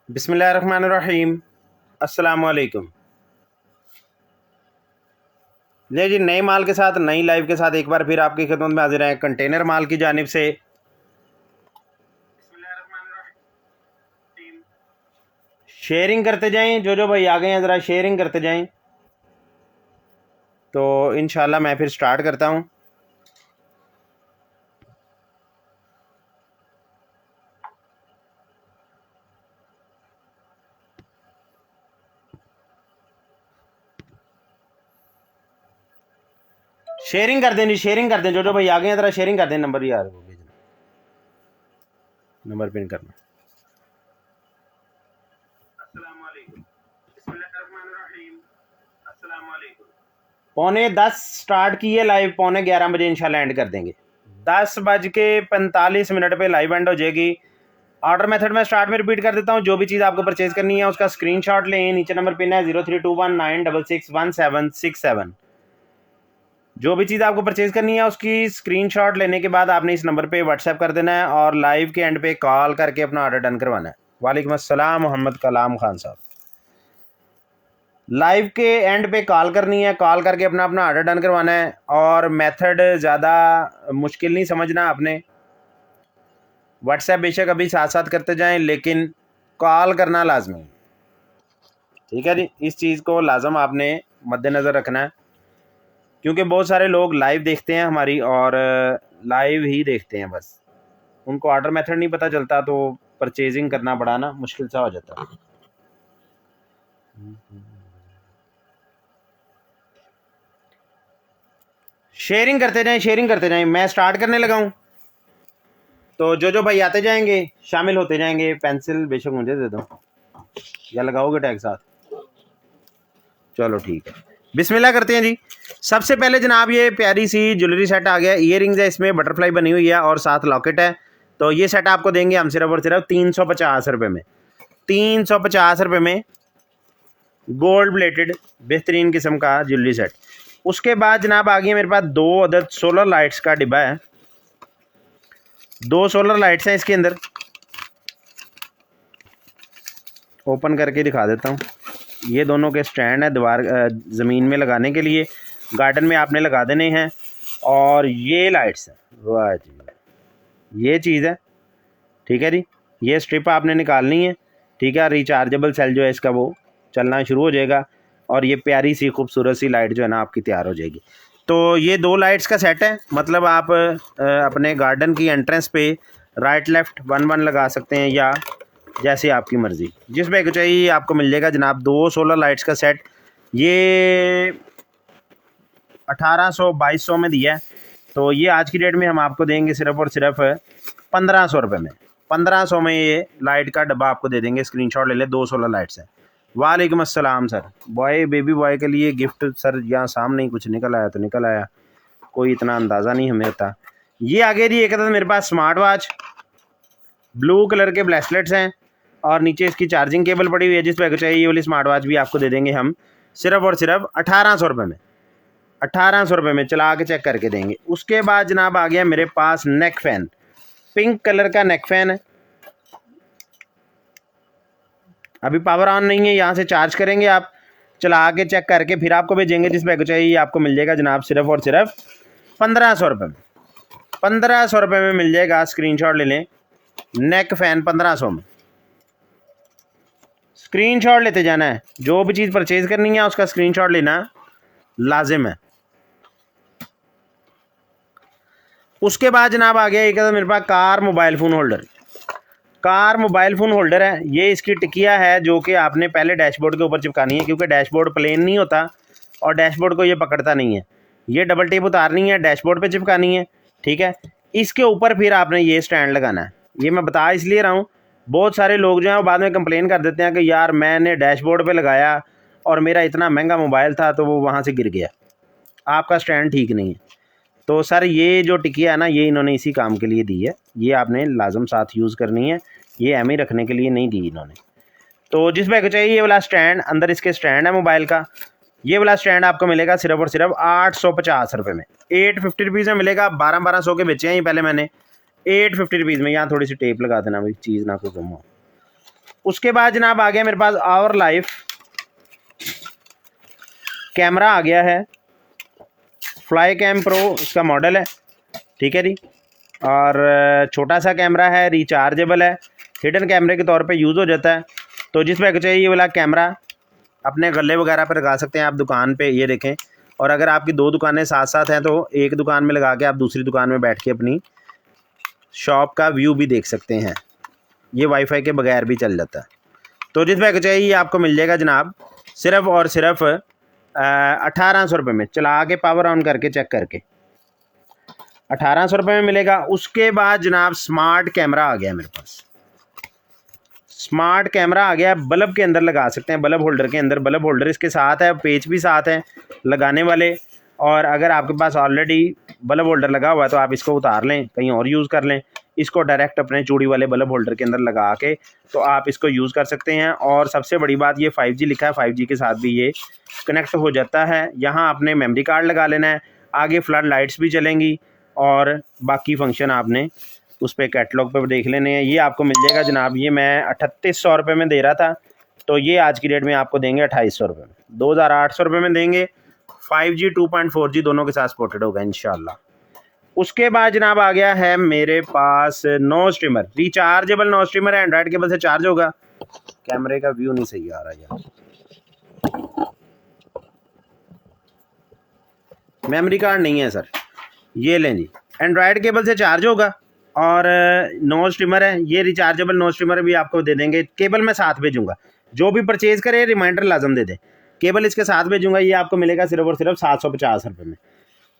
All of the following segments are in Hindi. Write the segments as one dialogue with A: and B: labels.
A: बिस्मिल्लाहिर्रहमानिर्रहीम। अस्सलाम वालेकुम। ले जी, नए माल के साथ नई लाइव के साथ एक बार फिर आपकी खिदमत में हाजिर हैं कंटेनर माल की जानिब से। शेयरिंग करते जाएं, जो भाई आ गए हैं ज़रा शेयरिंग करते जाएं, तो इंशाल्लाह मैं फिर स्टार्ट करता हूं। शेयरिंग कर दें जी, शेयरिंग कर दें, जो भाई आ गए हैं ज़रा शेयरिंग कर दें। नंबर यार वो भेजना, नंबर पिन करना। पौने 10 स्टार्ट की है लाइव, पौने 11 बजे इंशाल्लाह एंड कर देंगे। 10:45 पे लाइव एंड हो जाएगी। ऑर्डर मेथड में स्टार्ट में रिपीट कर देता हूँ। जो भी चीज़ आपको परचेज करनी है उसका स्क्रीनशॉट लें, नीचे नंबर पिन है 0321966167। जो भी चीज़ आपको परचेज करनी है उसकी स्क्रीनशॉट लेने के बाद आपने इस नंबर पे व्हाट्सएप कर देना है और लाइव के एंड पे कॉल करके अपना ऑर्डर डन करवाना है। वालेकुम अस्सलाम मोहम्मद कलाम खान साहब। लाइव के एंड पे कॉल करनी है, कॉल करके अपना अपना ऑर्डर डन करवाना है। और मेथड ज़्यादा मुश्किल नहीं समझना आपने। व्हाट्सएप बेशक अभी साथ साथ करते जाएं, लेकिन कॉल करना लाजमी, ठीक है जी। इस चीज़ को लाजम आपने मद्देनज़र रखना है, क्योंकि बहुत सारे लोग लाइव देखते हैं हमारी और लाइव ही देखते हैं, बस उनको ऑर्डर मेथड नहीं पता चलता, तो परचेजिंग करना बड़ा ना मुश्किल सा हो जाता है। शेयरिंग करते जाएं, शेयरिंग करते जाएं। मैं स्टार्ट करने लगा हूँ, तो जो भाई आते जाएंगे शामिल होते जाएंगे। पेंसिल बेशक मुझे दे दो, या लगाओगे टैग साथ? चलो ठीक है, बिस्मिल्लाह करते हैं जी। सबसे पहले जनाब ये प्यारी सी ज्वेलरी सेट आ गया। ईयर रिंग्स है, इसमें बटरफ्लाई बनी हुई है और साथ लॉकेट है। तो ये सेट आपको देंगे हम सिर्फ और सिर्फ 350 रुपये में। 350 रुपये में गोल्ड प्लेटेड बेहतरीन किस्म का ज्वेलरी सेट। उसके बाद जनाब आ गई मेरे पास 2 अदद सोलर लाइट्स का डिब्बा है। 2 सोलर लाइट्स हैं इसके अंदर। ओपन करके दिखा देता हूँ। ये दोनों के स्टैंड है दीवार ज़मीन में लगाने के लिए, गार्डन में आपने लगा देने हैं। और ये लाइट्स हैं, वाह जी, ये चीज़ है, ठीक है जी। ये स्ट्रिप आपने निकालनी है, ठीक है। रिचार्जेबल सेल जो है इसका वो चलना शुरू हो जाएगा और ये प्यारी सी खूबसूरत सी लाइट जो है ना आपकी तैयार हो जाएगी। तो ये 2 लाइट्स का सेट है, मतलब आप अपने गार्डन की एंट्रेंस पे राइट लेफ्ट 1-1 लगा सकते हैं, या जैसे आपकी मर्ज़ी, जिस पे चाहिए आपको मिल जाएगा जनाब। 2 सोलर लाइट्स का सेट ये 1800-2200 में दिया है। तो ये आज की डेट में हम आपको देंगे सिर्फ और सिर्फ 1500 रुपये में। 1500 में ये लाइट का डब्बा आपको दे देंगे। स्क्रीनशॉट ले ले, 2 सोलर लाइट्स हैं। वालेकुम अस्सलाम सर। बॉय बेबी बॉय के लिए गिफ्ट सर, यहाँ सामने ही कुछ निकल आया तो निकल आया, कोई इतना अंदाज़ा नहीं हमें होता। ये आगे जी एक मेरे पास स्मार्ट वॉच, ब्लू कलर के ब्रेसलेट्स हैं और नीचे इसकी चार्जिंग केबल पड़ी हुई है। जिस पे चाहिए ये वाली स्मार्ट वॉच भी आपको दे देंगे हम सिर्फ और सिर्फ 1800 रुपये में। 1800 रुपये में चला के चेक करके देंगे। उसके बाद जनाब आ गया मेरे पास नेक फ़ैन, पिंक कलर का नेक फ़ैन है। अभी पावर ऑन नहीं है, यहाँ से चार्ज करेंगे आप, चला के चेक करके फिर आपको भेजेंगे। जिस पे चाहिए आपको मिल जाएगा जनाब सिर्फ और सिर्फ 1500 रुपये में। 1500 रुपये में मिल जाएगा, स्क्रीनशॉट ले लें। नेक फ़ैन 1500 में, स्क्रीनशॉट लेते जाना है। जो भी चीज़ परचेज़ करनी है उसका स्क्रीनशॉट लेना लाजिम है। उसके बाद जनाब आ गया एक मेरे पास car mobile phone holder. Car mobile phone holder है, ये इसकी टिकिया है जो कि आपने पहले डैशबोर्ड के ऊपर चिपकानी है, क्योंकि डैशबोर्ड प्लेन नहीं होता और डैशबोर्ड को ये पकड़ता नहीं है। ये डबल टेप उतारनी है, डैशबोर्ड पे चिपकानी है, ठीक है। इसके ऊपर फिर आपने ये स्टैंड लगाना है। ये मैं बता इसलिए रहा हूँ, बहुत सारे लोग जो हैं वो बाद में कंप्लेन कर देते हैं कि यार मैंने डैशबोर्ड पर लगाया और मेरा इतना महंगा मोबाइल था तो वो वहाँ से गिर गया, आपका स्टैंड ठीक नहीं है। तो सर ये जो टिकिया है ना, ये इन्होंने इसी काम के लिए दी है। ये आपने लाजम साथ यूज़ करनी है, ये एम ही रखने के लिए नहीं दी इन्होंने। तो जिस बैग को चाहिए ये वाला स्टैंड, अंदर इसके स्टैंड है मोबाइल का। ये वाला स्टैंड आपको मिलेगा सिर्फ और सिर्फ 850 रुपये में। 850 रुपीज़ में मिलेगा। 1200 के बेचे हैं ये पहले मैंने। 850 रुपीज़ में। यहाँ थोड़ी सी टेप लगा देना भाई, चीज़ ना कोई गुम हो। उसके बाद जनाब आ गया मेरे पास आवर लाइफ कैमरा आ गया है, फ्लाई कैम प्रो इसका मॉडल है, ठीक है जी। और छोटा सा कैमरा है, रिचार्जेबल है, हिडन कैमरे के तौर पे यूज़ हो जाता है। तो जिस पे चाहिए ये वाला कैमरा अपने गले वगैरह पर लगा सकते हैं आप दुकान पे, ये देखें। और अगर आपकी 2 दुकानें साथ साथ हैं तो एक दुकान में लगा के आप दूसरी दुकान में बैठ के अपनी शॉप का व्यू भी देख सकते हैं। ये वाईफाई के बगैर भी चल जाता है। तो जिस पे चाहिए ये आपको मिल जाएगा जनाब सिर्फ़ और सिर्फ 1800 रुपये में, चला के पावर ऑन करके चेक करके 1800 रुपये में मिलेगा। उसके बाद जनाब स्मार्ट कैमरा आ गया मेरे पास, स्मार्ट कैमरा आ गया, बल्ब के अंदर लगा सकते हैं, बल्ब होल्डर के अंदर, बल्ब होल्डर इसके साथ है, पेच भी साथ है लगाने वाले। और अगर आपके पास ऑलरेडी बल्ब होल्डर लगा हुआ है तो आप इसको उतार लें, कहीं और यूज़ कर लें, इसको डायरेक्ट अपने चूड़ी वाले बल्ब होल्डर के अंदर लगा के तो आप इसको यूज़ कर सकते हैं। और सबसे बड़ी बात ये 5G लिखा है, 5G के साथ भी ये कनेक्ट हो जाता है। यहाँ आपने मेमोरी कार्ड लगा लेना है, आगे फ्लड लाइट्स भी चलेंगी और बाकी फंक्शन आपने उस पर कैटलॉग पर देख लेने हैं। ये आपको मिल जाएगा जनाब, ये मैं 3800 रुपये में दे रहा था, तो ये आज की डेट में आपको देंगे 2800 रुपये में, 2800 रुपये में देंगे। 5G 2.4G दोनों के साथ सपोर्टेड होगा इंशाल्लाह। उसके बाद जनाब आ गया है मेरे पास no streamer, rechargeable no streamer है, एंड्रॉइड केबल से चार्ज होगा। कैमरे का व्यू नहीं सही आ रहा यार, मेमोरी कार्ड नहीं है सर। ये लें जी, एंड्रॉयड केबल से चार्ज होगा और नो स्ट्रीमर है। ये रिचार्जेबल नो स्ट्रीमर भी आपको दे देंगे, केबल मैं साथ भेजूंगा, जो भी परचेज़ करे रिमाइंडर लाजम दे दे, केबल इसके साथ भेजूंगा। ये आपको मिलेगा सिर्फ और सिर्फ 750 रुपये में।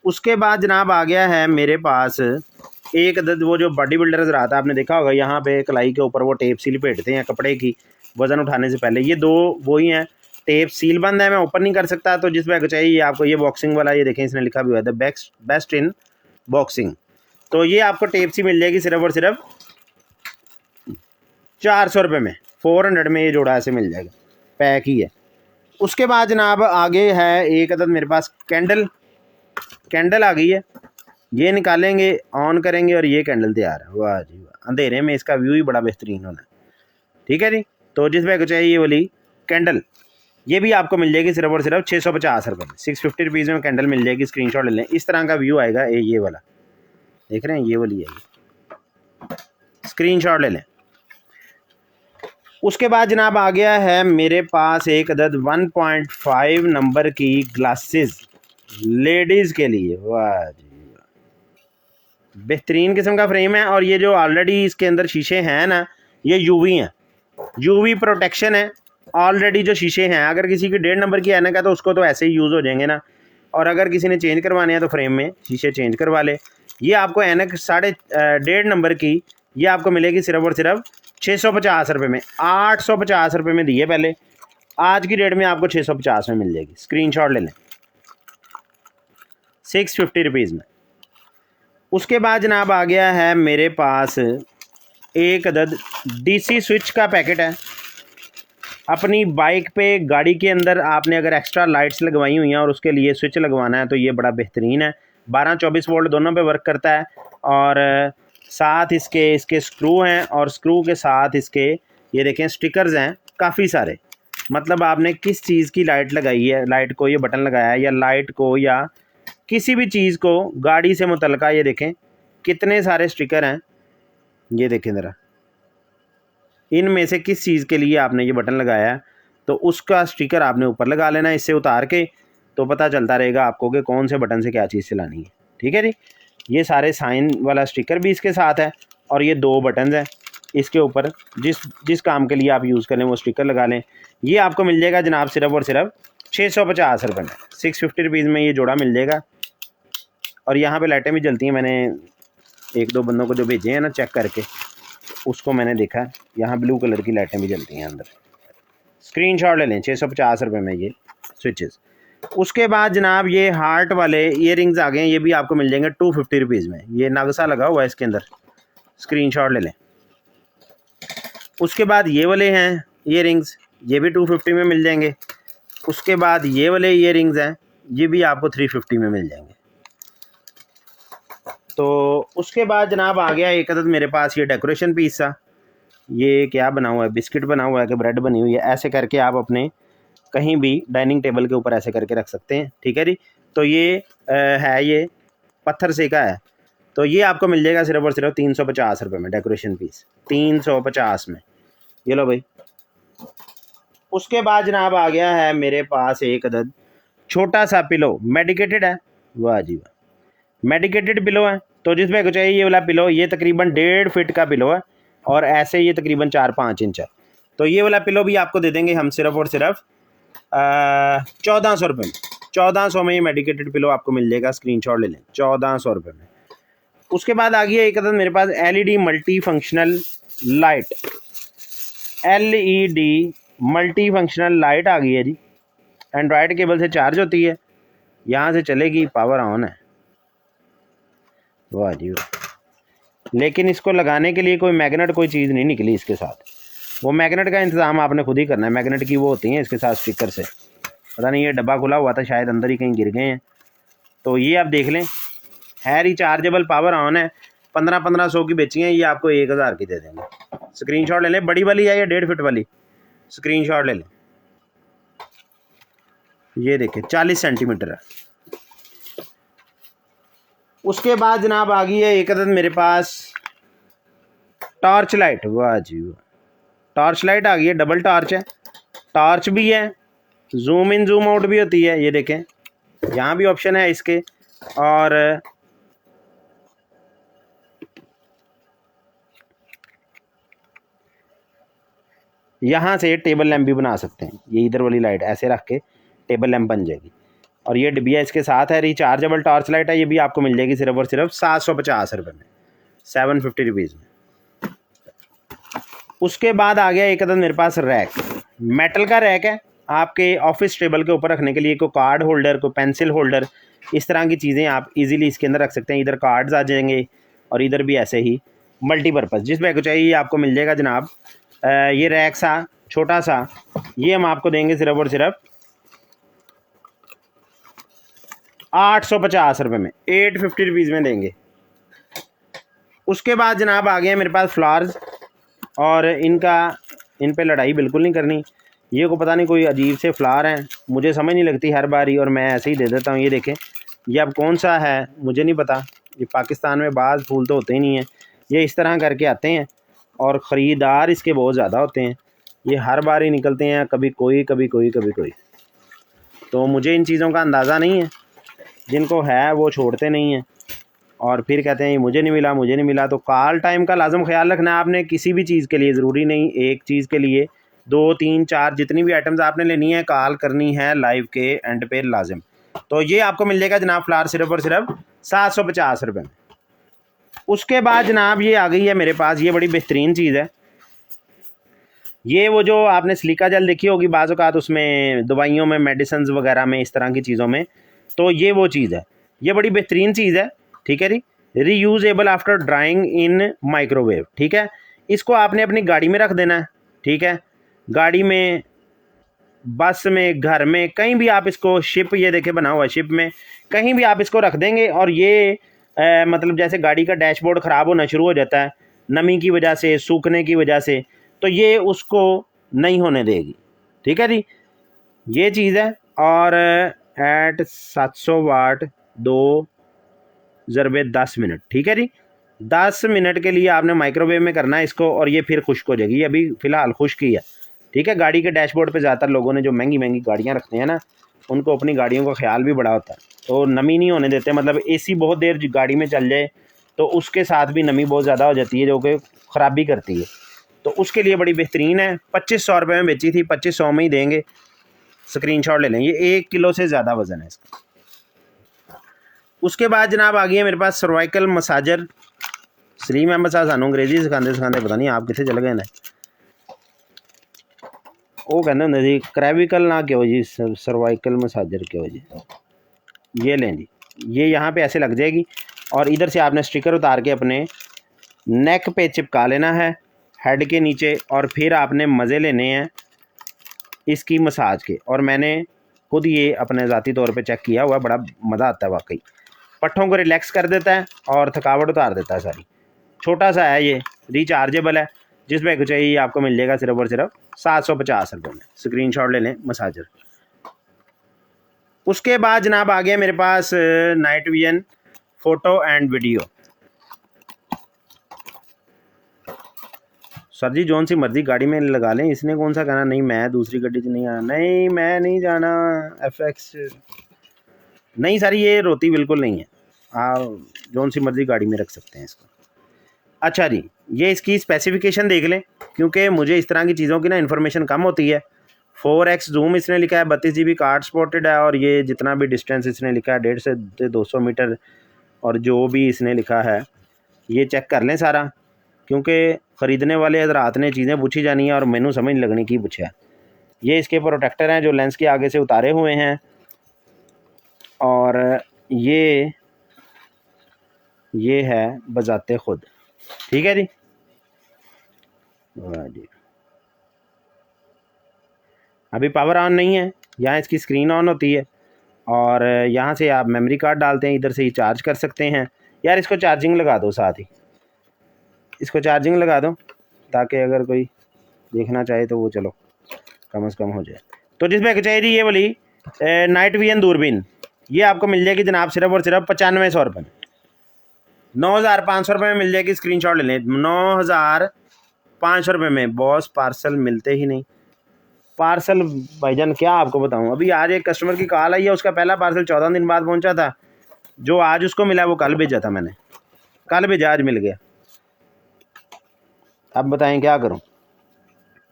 A: उसके बाद जनाब आ गया है मेरे पास एक अदद वो जो बॉडी बिल्डर नजर आता है, आपने देखा होगा यहाँ पे कलाई के ऊपर वो टेप सील लपेटते हैं कपड़े की वज़न उठाने से पहले, ये 2 वही हैं। टेप सील बंद है, मैं ओपन नहीं कर सकता, तो जिस बैग चाहिए आपको ये बॉक्सिंग वाला, ये देखें इसने लिखा भी हुआ है द बेस्ट इन बॉक्सिंग। तो ये आपको टेप सी मिल जाएगी सिर्फ और सिर्फ 400 रुपये में, 400 में ये जोड़ा ऐसे मिल जाएगा, पैक ही है। उसके बाद जनाब आगे है एक अदद मेरे पास कैंडल आ गई है, ये निकालेंगे, ऑन करेंगे और ये कैंडल तैयार है। वाह जी वाह, अंधेरे में इसका व्यू ही बड़ा बेहतरीन होना है, ठीक है जी। तो जिस पे चाहिए ये वाली कैंडल, ये भी आपको मिल जाएगी सिर्फ और सिर्फ 650 रुपये में, 650 रुपीज़ में कैंडल मिल जाएगी। स्क्रीनशॉट ले लें, इस तरह का व्यू आएगा। ये वाला देख रहे हैं, ये वाली है, स्क्रीनशॉट ले लें। उसके बाद जनाब आ गया है मेरे पास एक अदद 1.5 नंबर की ग्लासेस लेडीज़ के लिए। वाह जी बेहतरीन किस्म का फ्रेम है। और ये जो ऑलरेडी इसके अंदर शीशे हैं ना, ये यूवी हैं, यूवी प्रोटेक्शन है ऑलरेडी जो शीशे हैं। अगर किसी की 1.5 नंबर की ऐनक है तो उसको तो ऐसे ही यूज़ हो जाएंगे ना, और अगर किसी ने चेंज करवाने हैं तो फ्रेम में शीशे चेंज करवा ले। ये आपको ऐनक 1.5 नंबर की ये आपको मिलेगी सिर्फ और सिर्फ 650 रुपये में। 850 रुपये में दिए पहले, आज की डेट में आपको 650 में मिल जाएगी। स्क्रीनशॉट ले लें, 650 रुपीज़ में। उसके बाद जनाब आ गया है मेरे पास एक अदद डीसी स्विच का पैकेट है। अपनी बाइक पे गाड़ी के अंदर आपने अगर एक्स्ट्रा लाइट्स लगवाई हुई हैं और उसके लिए स्विच लगवाना है तो ये बड़ा बेहतरीन है। 12-24 वोल्ट दोनों पे वर्क करता है। और साथ इसके स्क्रू हैं, और स्क्रू के साथ इसके ये देखें स्टिकर्स हैं काफ़ी सारे। मतलब आपने किस चीज़ की लाइट लगाई है, लाइट को ये बटन लगाया है, या लाइट को या किसी भी चीज़ को गाड़ी से मुतल्लिका, ये देखें कितने सारे स्टिकर हैं। ये देखें ज़रा, इनमें से किस चीज़ के लिए आपने ये बटन लगाया है तो उसका स्टिकर आपने ऊपर लगा लेना है। इससे उतार के तो पता चलता रहेगा आपको कि कौन से बटन से क्या चीज़ चलानी है, ठीक है जी। ये सारे साइन वाला स्टिकर भी इसके साथ है, और ये 2 बटन हैं इसके ऊपर, जिस काम के लिए आप यूज़ करें वो स्टिकर लगा लें। ये आपको मिल जाएगा जनाब सिर्फ और सिर्फ 650 रुपये में, 650 रुपीज़ में ये जोड़ा मिल जाएगा। और यहाँ पे लाइटें भी जलती हैं, मैंने 1-2 बंदों को जो भेजे हैं ना चेक करके, उसको मैंने देखा, यहाँ ब्लू कलर की लाइटें भी जलती हैं अंदर। स्क्रीनशॉट ले लें, 650 रुपये में ये स्विचेस। उसके बाद जनाब ये हार्ट वाले ईयरिंग्स आ गए हैं, ये भी आपको मिल जाएंगे 250 रुपीज़ में। ये नगसा लगा हुआ है इसके अंदर, स्क्रीनशॉट ले लें। उसके बाद ये वाले हैं ईयरिंग्स, ये भी 250 में मिल जाएंगे। उसके बाद ये वाले ईयरिंग्स हैं, ये भी आपको 350 में मिल जाएंगे। तो उसके बाद जनाब आ गया एक अदद मेरे पास ये डेकोरेशन पीस था, ये क्या बना हुआ है, बिस्किट बना हुआ है कि ब्रेड बनी हुई है, ऐसे करके आप अपने कहीं भी डाइनिंग टेबल के ऊपर ऐसे करके रख सकते हैं। ठीक है जी। तो ये है, ये पत्थर सेका है। तो ये आपको मिल जाएगा सिर्फ और सिर्फ 350 रुपये में, डेकोरेशन पीस 350 में। ये लो भाई। उसके बाद जनाब आ गया है मेरे पास एक अदद छोटा सा पिलो, मेडिकेटेड है। वाह जी वाह, मेडिकेटेड पिलो है। तो जिसमें कुछ चाहिए ये वाला पिलो, ये तकरीबन 1.5 फीट का पिलो है और ऐसे ये तकरीबन 4-5 इंच है। तो ये वाला पिलो भी आपको दे देंगे हम सिर्फ और सिर्फ 1400 रुपये में। 1400 में ये मेडिकेटेड पिलो आपको मिल जाएगा, स्क्रीनशॉट ले लें, 1400 रुपये में। उसके बाद आ गया एक अदद मेरे पास LED multi functional light, LED multi functional light आ गई है जी। एंड्रॉयड केबल से चार्ज होती है, यहाँ से चलेगी, पावर ऑन है। वाह जी वाह। लेकिन इसको लगाने के लिए कोई मैग्नेट कोई चीज़ नहीं निकली इसके साथ, वो मैग्नेट का इंतज़ाम आपने खुद ही करना है। मैग्नेट की वो होती हैं इसके साथ स्टिकर से, पता नहीं ये डब्बा खुला हुआ था, शायद अंदर ही कहीं गिर गए हैं। तो ये आप देख लें, है रिचार्जेबल, पावर ऑन है। 1500 की बेची हैं, ये आपको 1000 की दे देंगे। स्क्रीनशॉट ले लें, बड़ी वाली है या 1.5 फीट वाली, स्क्रीनशॉट ले लें। ये देखिए 40 सेंटीमीटर है। उसके बाद जनाब आ गई है एक अदद मेरे पास टॉर्च लाइट। वाह जी वाह, टॉर्च लाइट आ गई है, डबल टॉर्च है, टॉर्च भी है, जूम इन जूम आउट भी होती है। ये देखें यहाँ भी ऑप्शन है इसके, और यहाँ से टेबल लैंप भी बना सकते हैं। ये इधर वाली लाइट ऐसे रख के टेबल लैंप बन जाएगी। और ये डिबिया इसके साथ है, रिचार्जेबल टॉर्च लाइट है। ये भी आपको मिल जाएगी सिर्फ और सिर्फ 750 रुपये में, 750 रुपीज़ में। उसके बाद आ गया एक अदद मेरे पास रैक, मेटल का रैक है, आपके ऑफिस टेबल के ऊपर रखने के लिए। कोई कार्ड होल्डर, कोई पेंसिल होल्डर, इस तरह की चीज़ें आप इजीली इसके अंदर रख सकते हैं। इधर कार्ड्स आ जाएंगे और इधर भी ऐसे ही मल्टीपर्पज़, जिस बैग को चाहिए आपको मिल जाएगा जनाब। ये रैक सा छोटा सा, ये हम आपको देंगे सिर्फ और सिर्फ 850 रुपये में, 850 रुपीज़ में देंगे। उसके बाद जनाब आ गए मेरे पास फ्लावर्स, और इन पे लड़ाई बिल्कुल नहीं करनी। ये को पता नहीं कोई अजीब से फ्लावर हैं, मुझे समझ नहीं लगती हर बारी, और मैं ऐसे ही दे देता हूँ। ये देखें, ये अब कौन सा है मुझे नहीं पता। ये पाकिस्तान में बाज़ फूल तो होते ही नहीं हैं, ये इस तरह करके आते हैं और ख़रीदार इसके बहुत ज़्यादा होते हैं। ये हर बार ही निकलते हैं, कभी कोई कभी कोई कभी कोई। तो मुझे इन चीज़ों का अंदाज़ा नहीं है, जिनको है वो छोड़ते नहीं हैं और फिर कहते हैं ये मुझे नहीं मिला, मुझे नहीं मिला। तो कॉल टाइम का लाजम ख्याल रखना है आपने, किसी भी चीज़ के लिए, ज़रूरी नहीं एक चीज़ के लिए, 2 3 4 जितनी भी आइटम्स आपने लेनी है, कॉल करनी है लाइव के एंड पे लाजिम। तो ये आपको मिल जाएगा जनाब फ्लावर सिर्फ और सिर्फ 750 रुपये में। उसके बाद जनाब ये आ गई है मेरे पास, ये बड़ी बेहतरीन चीज़ है। ये वो जो आपने सिलिका जेल देखी होगी बाज़ औक़ात उसमें दवाइयों में, मेडिसिन वगैरह में, इस तरह की चीज़ों में, तो ये वो चीज़ है। ये बड़ी बेहतरीन चीज़ है, ठीक है जी। रीयूजेबल आफ्टर ड्राइंग इन माइक्रोवेव, ठीक है। इसको आपने अपनी गाड़ी में रख देना है, ठीक है। गाड़ी में, बस में, घर में, कहीं भी आप इसको, शिप, ये देखे बना हुआ है, शिप में कहीं भी आप इसको रख देंगे और ये मतलब जैसे गाड़ी का डैशबोर्ड ख़राब होना शुरू हो जाता है नमी की वजह से, सूखने की वजह से, तो ये उसको नहीं होने देगी, ठीक है जी। ये चीज़ है। और एट 700 वाट 2 ज़रबे 10 मिनट, ठीक है जी। 10 मिनट के लिए आपने माइक्रोवेव में करना है इसको, और ये फिर खुश्क हो जाएगी। अभी फ़िलहाल खुश्क ही है, ठीक है। गाड़ी के डैशबोर्ड पे ज़्यादातर लोगों ने जो महंगी महंगी गाड़ियाँ रखते हैं ना, उनको अपनी गाड़ियों का ख्याल भी बड़ा होता है, तो नमी नहीं होने देते। मतलब AC बहुत देर गाड़ी में चल जाए तो उसके साथ भी नमी बहुत ज़्यादा हो जाती है, जो कि ख़राबी करती है। तो उसके लिए बड़ी बेहतरीन है। 2500 रुपये में बेची थी, 2500 में ही देंगे। स्क्रीनशॉट ले लें, ये 1 किलो से ज़्यादा वज़न है इसका। उसके बाद जनाब आ गई है मेरे पास सर्वाइकल मसाजर। सलीम अहमद साहब सानू अंग्रेजी सिखाते सिखाते पता नहीं आप कितने चले गए ने। वो कहते होंगे जी क्रैविकल ना क्यों जी, सर्वाइकल मसाजर क्यों जी। ये लें जी, ये यहाँ पे ऐसे लग जाएगी और इधर से आपने स्टिकर उतार के अपने नेक पे चिपका लेना है, हेड के नीचे, और फिर आपने मज़े लेने हैं इसकी मसाज के। और मैंने खुद ये अपने ज़ाती तौर पे चेक किया हुआ, बड़ा मज़ा आता है वाकई। पट्ठों को रिलैक्स कर देता है और थकावट उतार देता है सारी। छोटा सा है ये, रिचार्जेबल है। जिस बैग को चाहिए आपको मिल जाएगा सिर्फ और सिर्फ 750 रुपये में। स्क्रीनशॉट ले लें मसाजर। उसके बाद जनाब आ गया मेरे पास night vision photo and video. Sir ji जौन सी मर्जी गाड़ी में लगा लें, इसने कौन सा कहना नहीं मैं दूसरी गड्डी से नहीं आना, नहीं मैं नहीं जाना FX, नहीं सर ये रोती बिल्कुल नहीं है, आप जौन सी मर्जी गाड़ी में रख सकते हैं इसको। अच्छा जी, ये इसकी स्पेसिफिकेशन देख लें, क्योंकि मुझे इस तरह की चीज़ों की ना इन्फॉर्मेशन कम होती है। 4x जूम इसने लिखा है, 32 GB कार्ड सपोर्टेड है, और ये जितना भी डिस्टेंस इसने लिखा है 150 से 200 मीटर, और जो भी इसने लिखा है ये चेक कर लें सारा, क्योंकि ख़रीदने वाले हज़रात ने चीज़ें पूछी जानी है और मैनू समझ लगने की पूछा है। ये इसके प्रोटेक्टर हैं जो लेंस के आगे से उतारे हुए हैं, और ये है बजाते खुद। ठीक है जी, वाह जी। अभी पावर ऑन नहीं है, यहाँ इसकी स्क्रीन ऑन होती है, और यहाँ से आप मेमोरी कार्ड डालते हैं, इधर से ही चार्ज कर सकते हैं। यार इसको चार्जिंग लगा दो, साथ ही इसको चार्जिंग लगा दो, ताकि अगर कोई देखना चाहे तो वो चलो कम से कम हो जाए। तो जिस बैग चाहिए ये वाली नाइट विजन दूरबीन, ये आपको मिल जाएगी जनाब सिर्फ और सिर्फ 9500 रुपये में। 9500 रुपये में मिल जाएगी, स्क्रीनशॉट ले लें। 9500 रुपये में बॉस पार्सल मिलते ही नहीं। पार्सल भाईजान क्या आपको बताऊं, अभी आज एक कस्टमर की कॉल आई है, उसका पहला पार्सल 14 दिन बाद पहुंचा था, जो आज उसको मिला वो कल भेजा था मैंने, कल भेजा आज मिल गया। अब बताएं क्या करूं।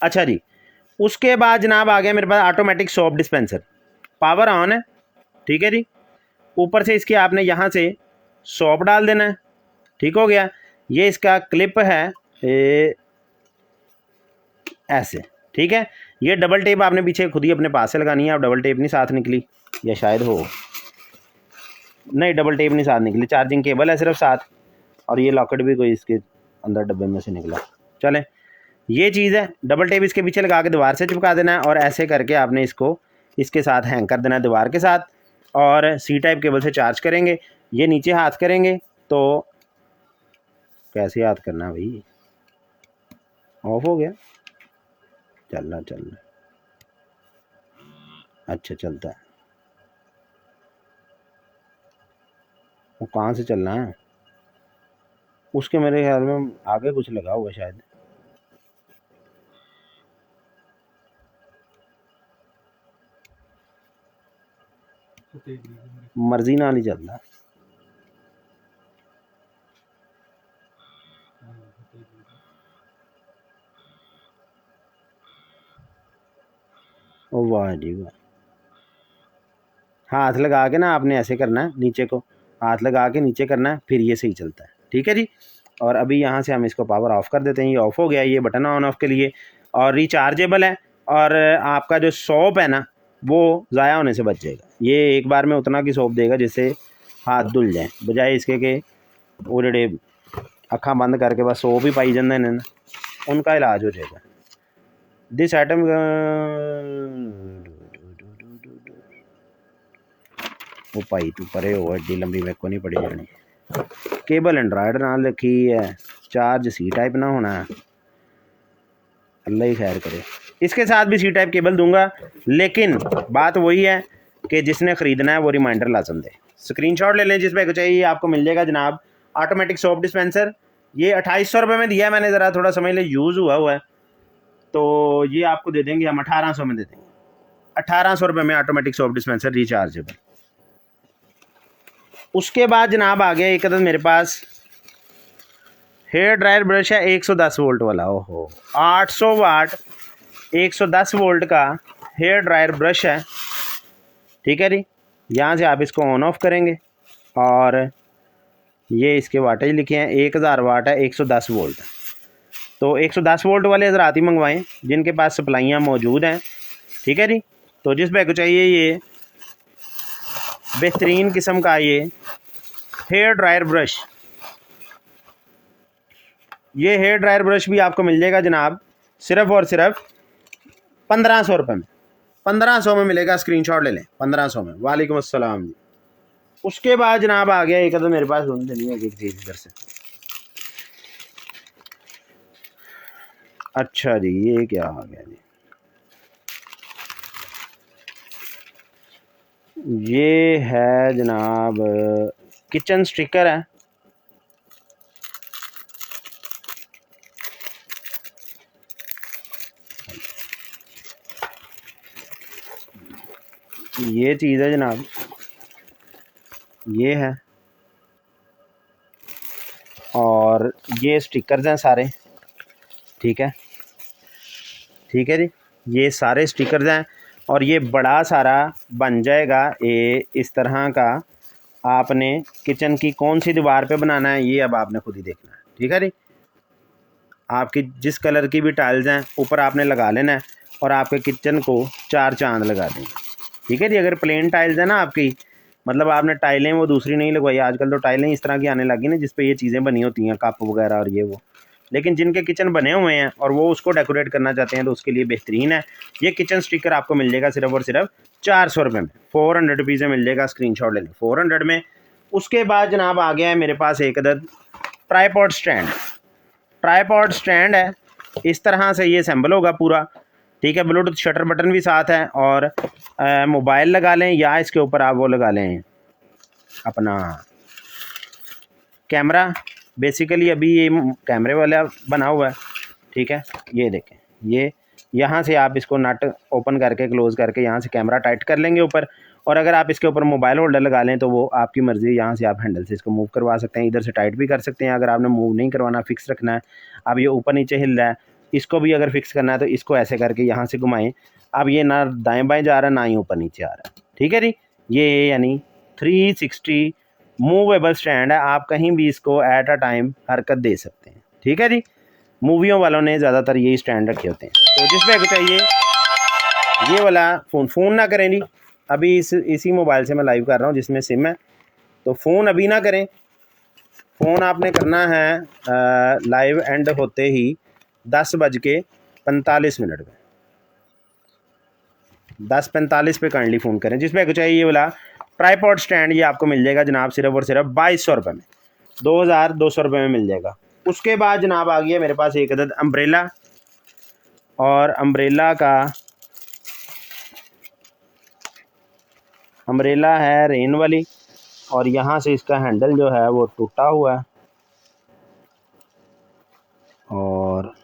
A: अच्छा जी, उसके बाद जनाब आ गया मेरे पास automatic soap dispenser, power on है। ठीक है जी, ऊपर से इसके आपने यहाँ से सोप डाल देना है। ठीक हो गया, ये इसका क्लिप है ऐसे। ठीक है, ये डबल टेप आपने पीछे खुद ही अपने पास से लगानी है। अब डबल टेप नहीं साथ निकली, या शायद हो, नहीं डबल टेप नहीं साथ निकली, चार्जिंग केबल है सिर्फ साथ, और ये लॉकेट भी कोई इसके अंदर डब्बे में से निकला। चलें, ये चीज़ है, डबल टेप इसके पीछे लगा के दीवार से चिपका देना है, और ऐसे करके आपने इसको इसके साथ हैंग कर देना है दीवार के साथ, और सी टाइप केबल से चार्ज करेंगे। ये नीचे हाथ करेंगे तो कैसे हाथ करना है भाई, ऑफ हो गया, चलना, अच्छा चलता है, वो कहाँ से चलना है, उसके मेरे ख्याल में आगे कुछ लगा हुआ शायद, मर्जी ना नहीं चलता। ओ वाह जी वाह, हाथ लगा के ना आपने ऐसे करना है, नीचे को हाथ लगा के नीचे करना है, फिर ये सही चलता है। ठीक है जी, और अभी यहाँ से हम इसको पावर ऑफ़ कर देते हैं। ये ऑफ़ हो गया, ये बटन ऑन ऑफ़ के लिए, और रिचार्जेबल है, और आपका जो सोप है ना वो ज़ाया होने से बच जाएगा। ये एक बार में उतना की सोप देगा जिससे हाथ धुल जाए, बजाय इसके कि वो जड़े अखा बंद करके बस सोप ही पाई जाते हैं, उनका इलाज हो जाएगा। दिस आइटम वो पाई तू परे हो, एड्डी लंबी मेरे को नहीं पड़ी जानी। केबल एंड्रायड नाल रखी है, चार्ज सी टाइप ना होना है, अल्लाह ही खैर करे। इसके साथ भी सी टाइप केबल दूंगा, लेकिन बात वही है कि जिसने ख़रीदना है वो रिमाइंडर लाजम दे। स्क्रीनशॉट ले लें, जिस पे चाहिए आपको मिल जाएगा जनाब ऑटोमेटिक सोप डिस्पेंसर। ये 2800 रुपये में दिया है मैंने, ज़रा थोड़ा समझ ले यूज़ हुआ है, तो ये आपको दे देंगे हम 1800 में दे देंगे। 1800 रुपये में ऑटोमेटिक सोप डिस्पेंसर रिचार्जेबल। उसके बाद जनाब आ गया एक अदद मेरे पास हेयर ड्रायर ब्रश है, 110 वोल्ट वाला। ओहो, 800 वाट 110 वोल्ट का हेयर ड्रायर ब्रश है। ठीक है जी, यहाँ से आप इसको ऑन ऑफ करेंगे, और ये इसके वाटेज लिखे हैं, 1000 वाट है, 110 वोल्ट। तो 110 वोल्ट वाले हज़रात ही मंगवाएं जिनके पास सप्लाइयाँ मौजूद हैं। ठीक है जी, तो जिस बैग को चाहिए ये बेहतरीन किस्म का ये हेयर ड्रायर ब्रश, ये हेयर ड्रायर ब्रश भी आपको मिल जाएगा जनाब सिर्फ़ और सिर्फ 1500 रुपये में। 1500 में मिलेगा, स्क्रीनशॉट ले लें, 1500 में। वालेकुम अस्सलाम जी। उसके बाद जनाब आ गया एक अदद मेरे पास, ढूंढ नहीं है एक चीज़ इधर से, अच्छा जी, ये क्या आ गया जी, ये है जनाब किचन स्टिकर है। ये चीज़ है जनाब, ये है, और ये स्टिकर्स हैं सारे, ठीक है, ठीक है जी, ये सारे स्टिकर्स हैं। और ये बड़ा सारा बन जाएगा ये इस तरह का। आपने किचन की कौन सी दीवार पे बनाना है ये अब आपने खुद ही देखना है, ठीक है जी। आपकी जिस कलर की भी टाइल्स हैं ऊपर आपने लगा लेना है और आपके किचन को 4 चांद लगा देंगे, ठीक है जी। अगर प्लेन टाइल्स है ना आपकी, मतलब आपने टाइलें वो दूसरी नहीं लगवाई, आजकल तो टाइलें इस तरह की आने लगी ना जिस पे ये चीज़ें बनी होती हैं, कप वगैरह और ये वो, लेकिन जिनके किचन बने हुए हैं और वो उसको डेकोरेट करना चाहते हैं तो उसके लिए बेहतरीन है। ये किचन स्टिकर आपको मिल जाएगा सिर्फ और सिर्फ 400 रुपये में, 400 रुपीज़ में मिल जाएगा, स्क्रीनशॉट ले लें 400 में। उसके बाद जनाब आ गया है मेरे पास एक अदद ट्राईपॉड स्टैंड। ट्राईपॉड स्टैंड है, इस तरह से ये असेंबल होगा पूरा, ठीक है। ब्लूटूथ शटर बटन भी साथ है और मोबाइल लगा लें या इसके ऊपर आप वो लगा लें अपना कैमरा। बेसिकली अभी ये कैमरे वाला बना हुआ है, ठीक है। ये देखें, ये यहाँ से आप इसको नट ओपन करके क्लोज़ करके यहाँ से कैमरा टाइट कर लेंगे ऊपर, और अगर आप इसके ऊपर मोबाइल होल्डर लगा लें तो वो आपकी मर्ज़ी, यहाँ से आप हैंडल से इसको मूव करवा सकते हैं, इधर से टाइट भी कर सकते हैं। अगर आपने मूव नहीं करवाना, फिक्स रखना है, अब ये ऊपर नीचे हिल रहा है, इसको भी अगर फिक्स करना है तो इसको ऐसे करके यहाँ से घुमाएँ। अब ये ना दाएँ बाएँ जा रहा है ना ही ऊपर नीचे आ रहा है, ठीक है जी। ये यानी 360 मूवेबल स्टैंड है, आप कहीं भी इसको एट अ टाइम हरकत दे सकते हैं, ठीक है जी। मूवियों वालों ने ज़्यादातर यही स्टैंड रखे होते हैं। तो जिस पे चाहिए ये वाला फ़ोन ना करें जी, अभी इसी मोबाइल से मैं लाइव कर रहा हूँ जिसमें सिम है, तो फ़ोन अभी ना करें। फ़ोन आपने करना है लाइव एंड होते ही 10:45 में, 10:45 पे काइंडली फ़ोन करें। जिस पे चाहिए ये वाला ट्राईपॉड स्टैंड, ये आपको मिल जाएगा जनाब सिर्फ और सिर्फ 2200 रुपये में, 2200 रुपये में मिल जाएगा। उसके बाद जनाब आ गया मेरे पास एक अदद अम्ब्रेला, और अम्ब्रेला है रेन वाली, और यहाँ से इसका हैंडल जो है वो टूटा हुआ है, और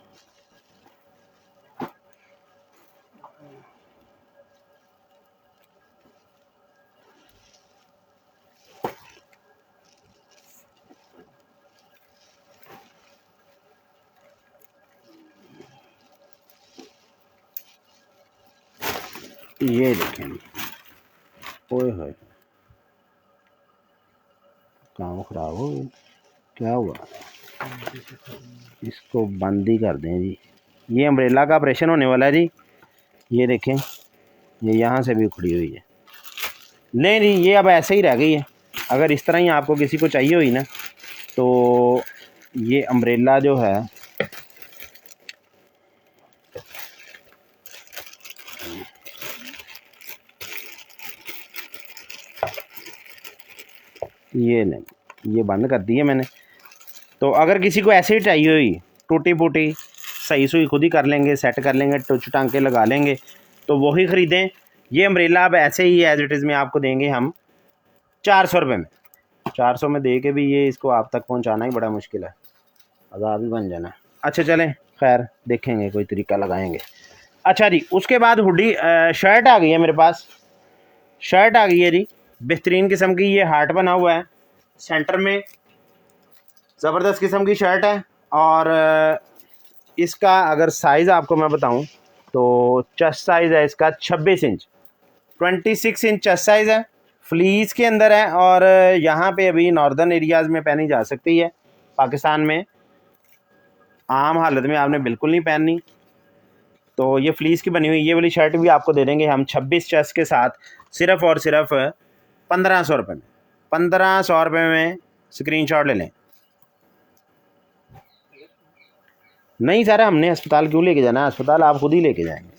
A: ये देखें, ओए होए काम ख़राब हो गया, क्या हुआ, इसको बंद ही कर दें जी। ये अम्ब्रेला का ऑपरेशन होने वाला है जी, ये देखें, ये यहाँ से भी उखड़ी हुई है। नहीं नहीं, ये अब ऐसे ही रह गई है। अगर इस तरह ही आपको किसी को चाहिए हुई ना, तो ये अम्ब्रेला जो है ये नहीं, ये बंद कर दी है मैंने। तो अगर किसी को ऐसे ही चाहिए हुई टूटी फूटी, सही सुई खुद ही कर लेंगे, सेट कर लेंगे, टुच टांके लगा लेंगे, तो वही ख़रीदें। ये अम्ब्रेला अब ऐसे ही एज इट इज़ में आपको देंगे हम 400 रुपये में। 400 में दे के भी ये इसको आप तक पहुंचाना ही बड़ा मुश्किल है, अजाब ही बन जाना। अच्छा चलें, खैर देखेंगे, कोई तरीका लगाएंगे। अच्छा जी, उसके बाद हुडी शर्ट आ गई है मेरे पास, शर्ट आ गई है जी, बेहतरीन किस्म की। ये हार्ट बना हुआ है सेंटर में, ज़बरदस्त किस्म की शर्ट है। और इसका अगर साइज़ आपको मैं बताऊं तो चेस्ट साइज़ है इसका 26 इंच, 26 इंच चेस्ट साइज़ है, फ्लीस के अंदर है। और यहाँ पे अभी नॉर्दर्न एरियाज़ में पहनी जा सकती है, पाकिस्तान में आम हालत में आपने बिल्कुल नहीं पहननी। तो ये फ्लीस की बनी हुई ये वाली शर्ट भी आपको दे देंगे हम 26 चेस्ट के साथ, सिर्फ़ और सिर्फ 1500 रुपये में, 1500 रुपये में। स्क्रीनशॉट ले लें। नहीं सर, हमने अस्पताल क्यों लेके जाना है, अस्पताल आप खुद ही लेके जाएंगे,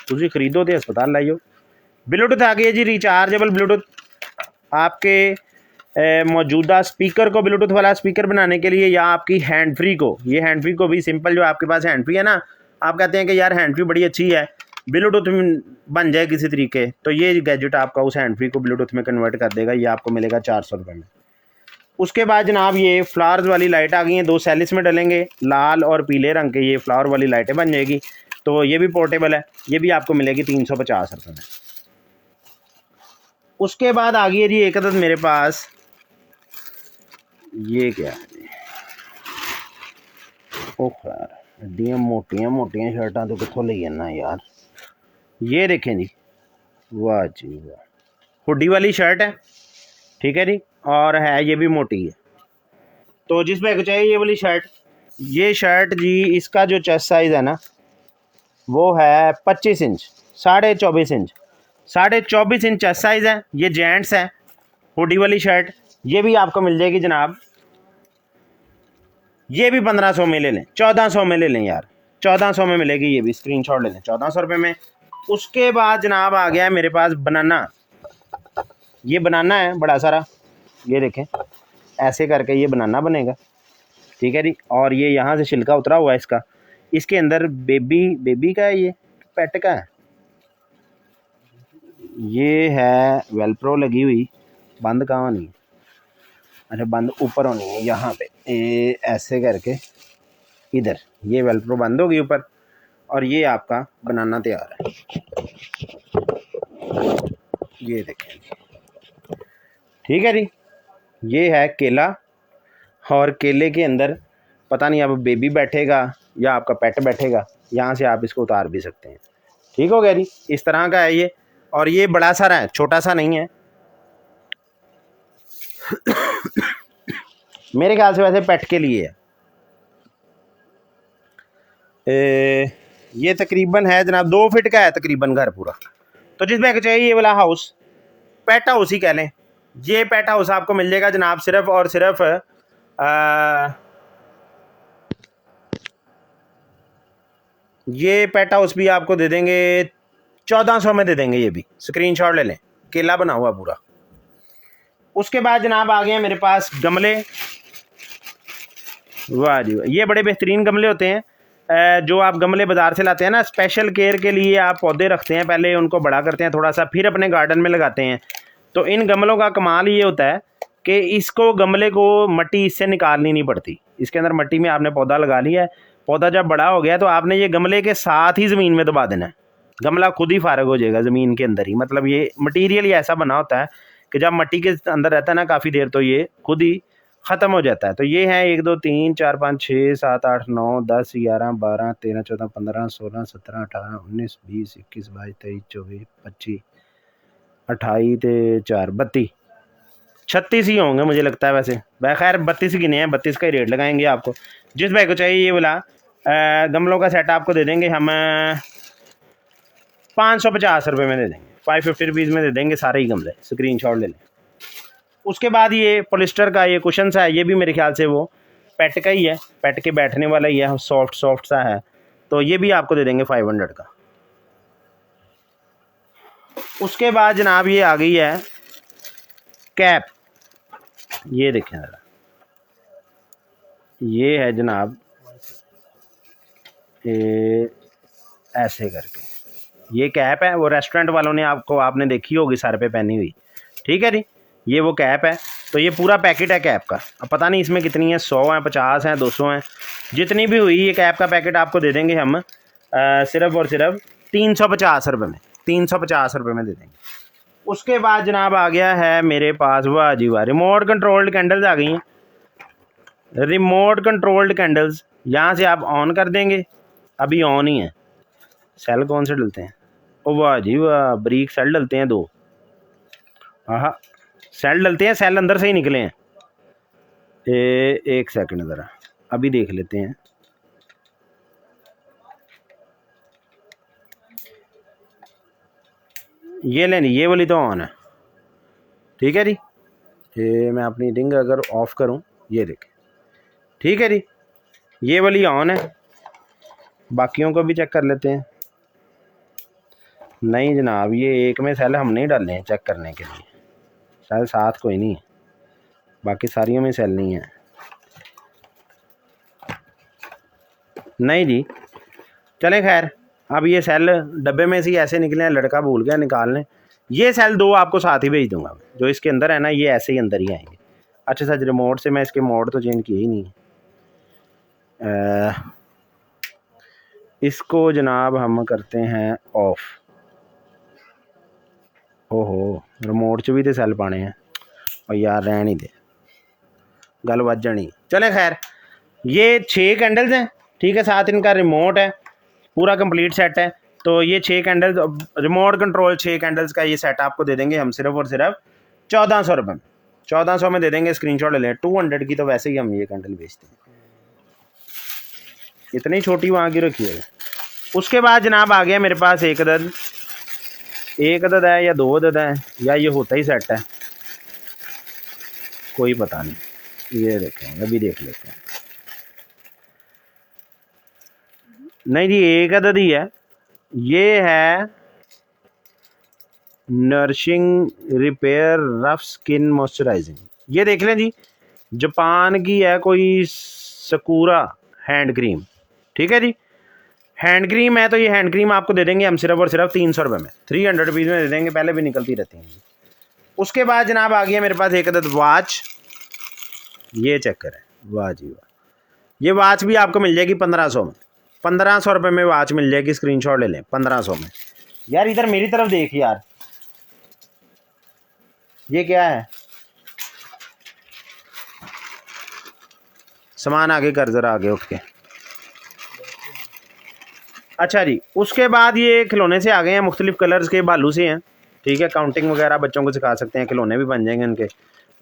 A: तुझे ख़रीदो तो अस्पताल लाइयो। ब्लूटूथ आ गई है जी, रिचार्जेबल ब्लूटूथ, आपके मौजूदा स्पीकर को ब्लूटूथ वाला स्पीकर बनाने के लिए, या आपकी हैंड फ्री को, ये हैंड फ्री को भी सिंपल, जो आपके पास हैंड फ्री है ना, आप कहते हैं कि यार हैंड फ्री बड़ी अच्छी है, ब्लूटूथ में बन जाए किसी तरीके, तो ये गैजेट आपका उस हैंड फ्री को ब्लूटूथ में कन्वर्ट कर देगा। ये आपको मिलेगा 400 रुपये में। उसके बाद जनाब ये फ्लावर्स वाली लाइट आ गई हैं, 2 सेल इसमें डलेंगे, लाल और पीले रंग के ये फ्लावर वाली लाइटें बन जाएगी। तो ये भी पोर्टेबल है, ये भी आपको मिलेगी 350 रुपये में। उसके बाद आ गई है जी एक अदद मेरे पास, ये क्या है, ओ यार एड्डियां मोटियां मोटियां शर्टां तो कितों ले आना यार। ये देखें जी, वाह जी वाह, हुडी वाली शर्ट है, ठीक है जी, और है ये भी मोटी है। तो जिस भाई को चाहिए ये वाली शर्ट, ये शर्ट जी इसका जो चेस्ट साइज़ है ना वो है 25 inch, 24.5 inch, 24.5 inch chest size है। ये जेंट्स है, हुडी वाली शर्ट, ये भी आपको मिल जाएगी जनाब, ये भी 1500 में ले लें, 1400 में ले लें यार, 1400 में मिलेगी, ये भी स्क्रीनशॉट ले लें 1400 रुपये में। उसके बाद जनाब आ गया है मेरे पास बनाना, ये बनाना है बड़ा सारा, ये देखें ऐसे करके ये बनाना बनेगा, ठीक है जी। और ये यहाँ से छिलका उतरा हुआ है इसका, इसके अंदर बेबी का है, ये पेट का है, ये है वेलप्रो लगी हुई, बंद कहाँ नहीं, अच्छा बंद ऊपर होनी है यहाँ पे, ऐसे करके इधर ये वेलप्रो बंद होगी ऊपर, और ये आपका बनाना तैयार है। ये देखें, ठीक है जी, ये है केला, और केले के अंदर पता नहीं अब बेबी बैठेगा या आपका पेट बैठेगा, यहाँ से आप इसको उतार भी सकते हैं। ठीक हो गया जी, इस तरह का है ये, और ये बड़ा सारा है, छोटा सा नहीं है। मेरे ख्याल से वैसे पेट के लिए है। ये तकरीबन है जनाब 2 फीट का है तकरीबन घर पूरा। तो जिस बैग चाहिए ये वाला हाउस, पेट हाउस ही कह लें, ये पेट हाउस आपको मिल जाएगा जनाब सिर्फ और सिर्फ ये पेट हाउस भी आपको दे देंगे 1400 में दे देंगे, ये भी स्क्रीनशॉट ले लें, केला बना हुआ पूरा। उसके बाद जनाब आ गए हैं मेरे पास गमले, वाह जी वाह, ये बड़े बेहतरीन गमले होते हैं, जो आप गमले बाज़ार से लाते हैं ना, स्पेशल केयर के लिए आप पौधे रखते हैं, पहले उनको बड़ा करते हैं थोड़ा सा, फिर अपने गार्डन में लगाते हैं। तो इन गमलों का कमाल ये होता है कि इसको गमले को मट्टी इससे निकालनी नहीं पड़ती, इसके अंदर मट्टी में आपने पौधा लगा लिया है, पौधा जब बड़ा हो गया तो आपने ये गमले के साथ ही ज़मीन में दबा देना है, गमला खुद ही फारग हो जाएगा ज़मीन के अंदर ही। मतलब ये मटीरियल ही ऐसा बना होता है कि जब मट्टी के अंदर रहता है ना काफ़ी देर, तो ये खुद ही ख़त्म हो जाता है। तो ये है 1 2 3 4 5 6 7 8 9 10 11 12 13 14 15 16 17 18 19 20 21 22 23 24 25 28 ते 4 32 36 ही होंगे मुझे लगता है, वैसे खैर 32 गिने हैं, 32 का ही रेट लगाएंगे आपको। जिस भाई को चाहिए ये वाला गमलों का सेट आपको दे देंगे हम 550 रुपये में दे देंगे, 550 रुपीज़ में दे देंगे सारे ही गमले, स्क्रीनशॉट ले लें। उसके बाद ये पॉलिस्टर का ये कुशन सा है, ये भी मेरे ख्याल से वो पेट का ही है, पेट के बैठने वाला ही है, सॉफ्ट सा है, तो ये भी आपको दे देंगे 500 का। उसके बाद जनाब ये आ गई है कैप, ये देखें ज़रा, ये है जनाब ऐसे करके ये कैप है, वो रेस्टोरेंट वालों ने आपने देखी होगी सर पे पहनी हुई, ठीक है जी, ये वो कैप है। तो ये पूरा पैकेट है कैप का, अब पता नहीं इसमें कितनी है, 100 हैं 50 हैं 200 हैं, जितनी भी हुई ये कैप का पैकेट आपको दे देंगे हम सिर्फ और सिर्फ 350 रुपये में, 350 रुपये में दे देंगे। उसके बाद जनाब आ गया है मेरे पास, वाह जी वाह, रिमोट कंट्रोल्ड कैंडल्स आ गई हैं, रिमोट कंट्रोल्ड कैंडल्स, यहाँ से आप ऑन कर देंगे, अभी ऑन ही है। सेल कौन से डलते हैं, ओ वाह जी वाह, ब्रीक सेल डलते हैं 2, हाँ सेल डलते हैं, सेल अंदर से ही निकले हैं। एक सेकंड ज़रा अभी देख लेते हैं, ये लेनी, ये वाली तो ऑन है, ठीक है जी। ये मैं अपनी रिंग अगर ऑफ़ करूं, ये देखें, ठीक है जी, ये वाली ऑन है। बाकियों को भी चेक कर लेते हैं, नहीं जनाब ये एक में सेल हम नहीं डाले हैं चेक करने के लिए, सेल साथ कोई नहीं है, बाकी सारियों में सेल नहीं है। नहीं जी, चलें खैर। अब ये सेल डब्बे में से ही ऐसे निकले हैं, लड़का भूल गया निकालने। ये सेल 2 आपको साथ ही भेज दूंगा। जो इसके अंदर है ना, ये ऐसे ही अंदर ही आएंगे। अच्छा सर, रिमोट से मैं इसके मोड तो चेंज किए ही नहीं। इसको जनाब हम करते हैं ऑफ। ओहो, रिमोट च भी तो सेल पाने हैं और यार रहन ही दे, गल बज जानी। चले खैर, ये 6 कैंडल्स हैं, ठीक है, साथ इनका रिमोट है, पूरा कंप्लीट सेट है। तो ये 6 कैंडल्स, रिमोट कंट्रोल 6 कैंडल्स का ये सेट आपको दे देंगे हम सिर्फ और सिर्फ 1400 रुपये में। 1400 में दे देंगे, स्क्रीनशॉट ले लें। 200 की तो वैसे ही हम ये कैंडल बेचते हैं, इतनी छोटी वहाँ की रखिएगा। उसके बाद जनाब आ गया मेरे पास एक अदद है या 2 अदद है, या ये होता ही सेट है, कोई पता नहीं। ये देखें, अभी देख लेते हैं। नहीं जी, एक अदद ही है। ये है nourishing repair rough skin moisturising. ये देख लें जी, जापान की है कोई सकूरा हैंड क्रीम, ठीक है जी, हैंड क्रीम है। तो ये हैंड क्रीम आपको दे देंगे हम सिर्फ और सिर्फ 300 रुपये में, 300 रुपीज़ में दे देंगे। पहले भी निकलती रहती हैं। उसके बाद जनाब आ गया मेरे पास एक अदद वॉच। ये चेक करें, वाह जी वाह। ये वॉच भी आपको मिल जाएगी 1500 में। 1500 रुपये में वॉच मिल जाएगी, स्क्रीनशॉट ले लें। 1500 में। यार इधर मेरी तरफ देख यार, ये क्या है? सामान आगे कर, जरा आगे उठ के। अच्छा जी, उसके बाद ये खिलौने से आ गए हैं, मुख्तलिफ कलर्स के भालू से हैं, ठीक है। काउंटिंग वगैरह बच्चों को सिखा सकते हैं, खिलौने भी बन जाएंगे उनके।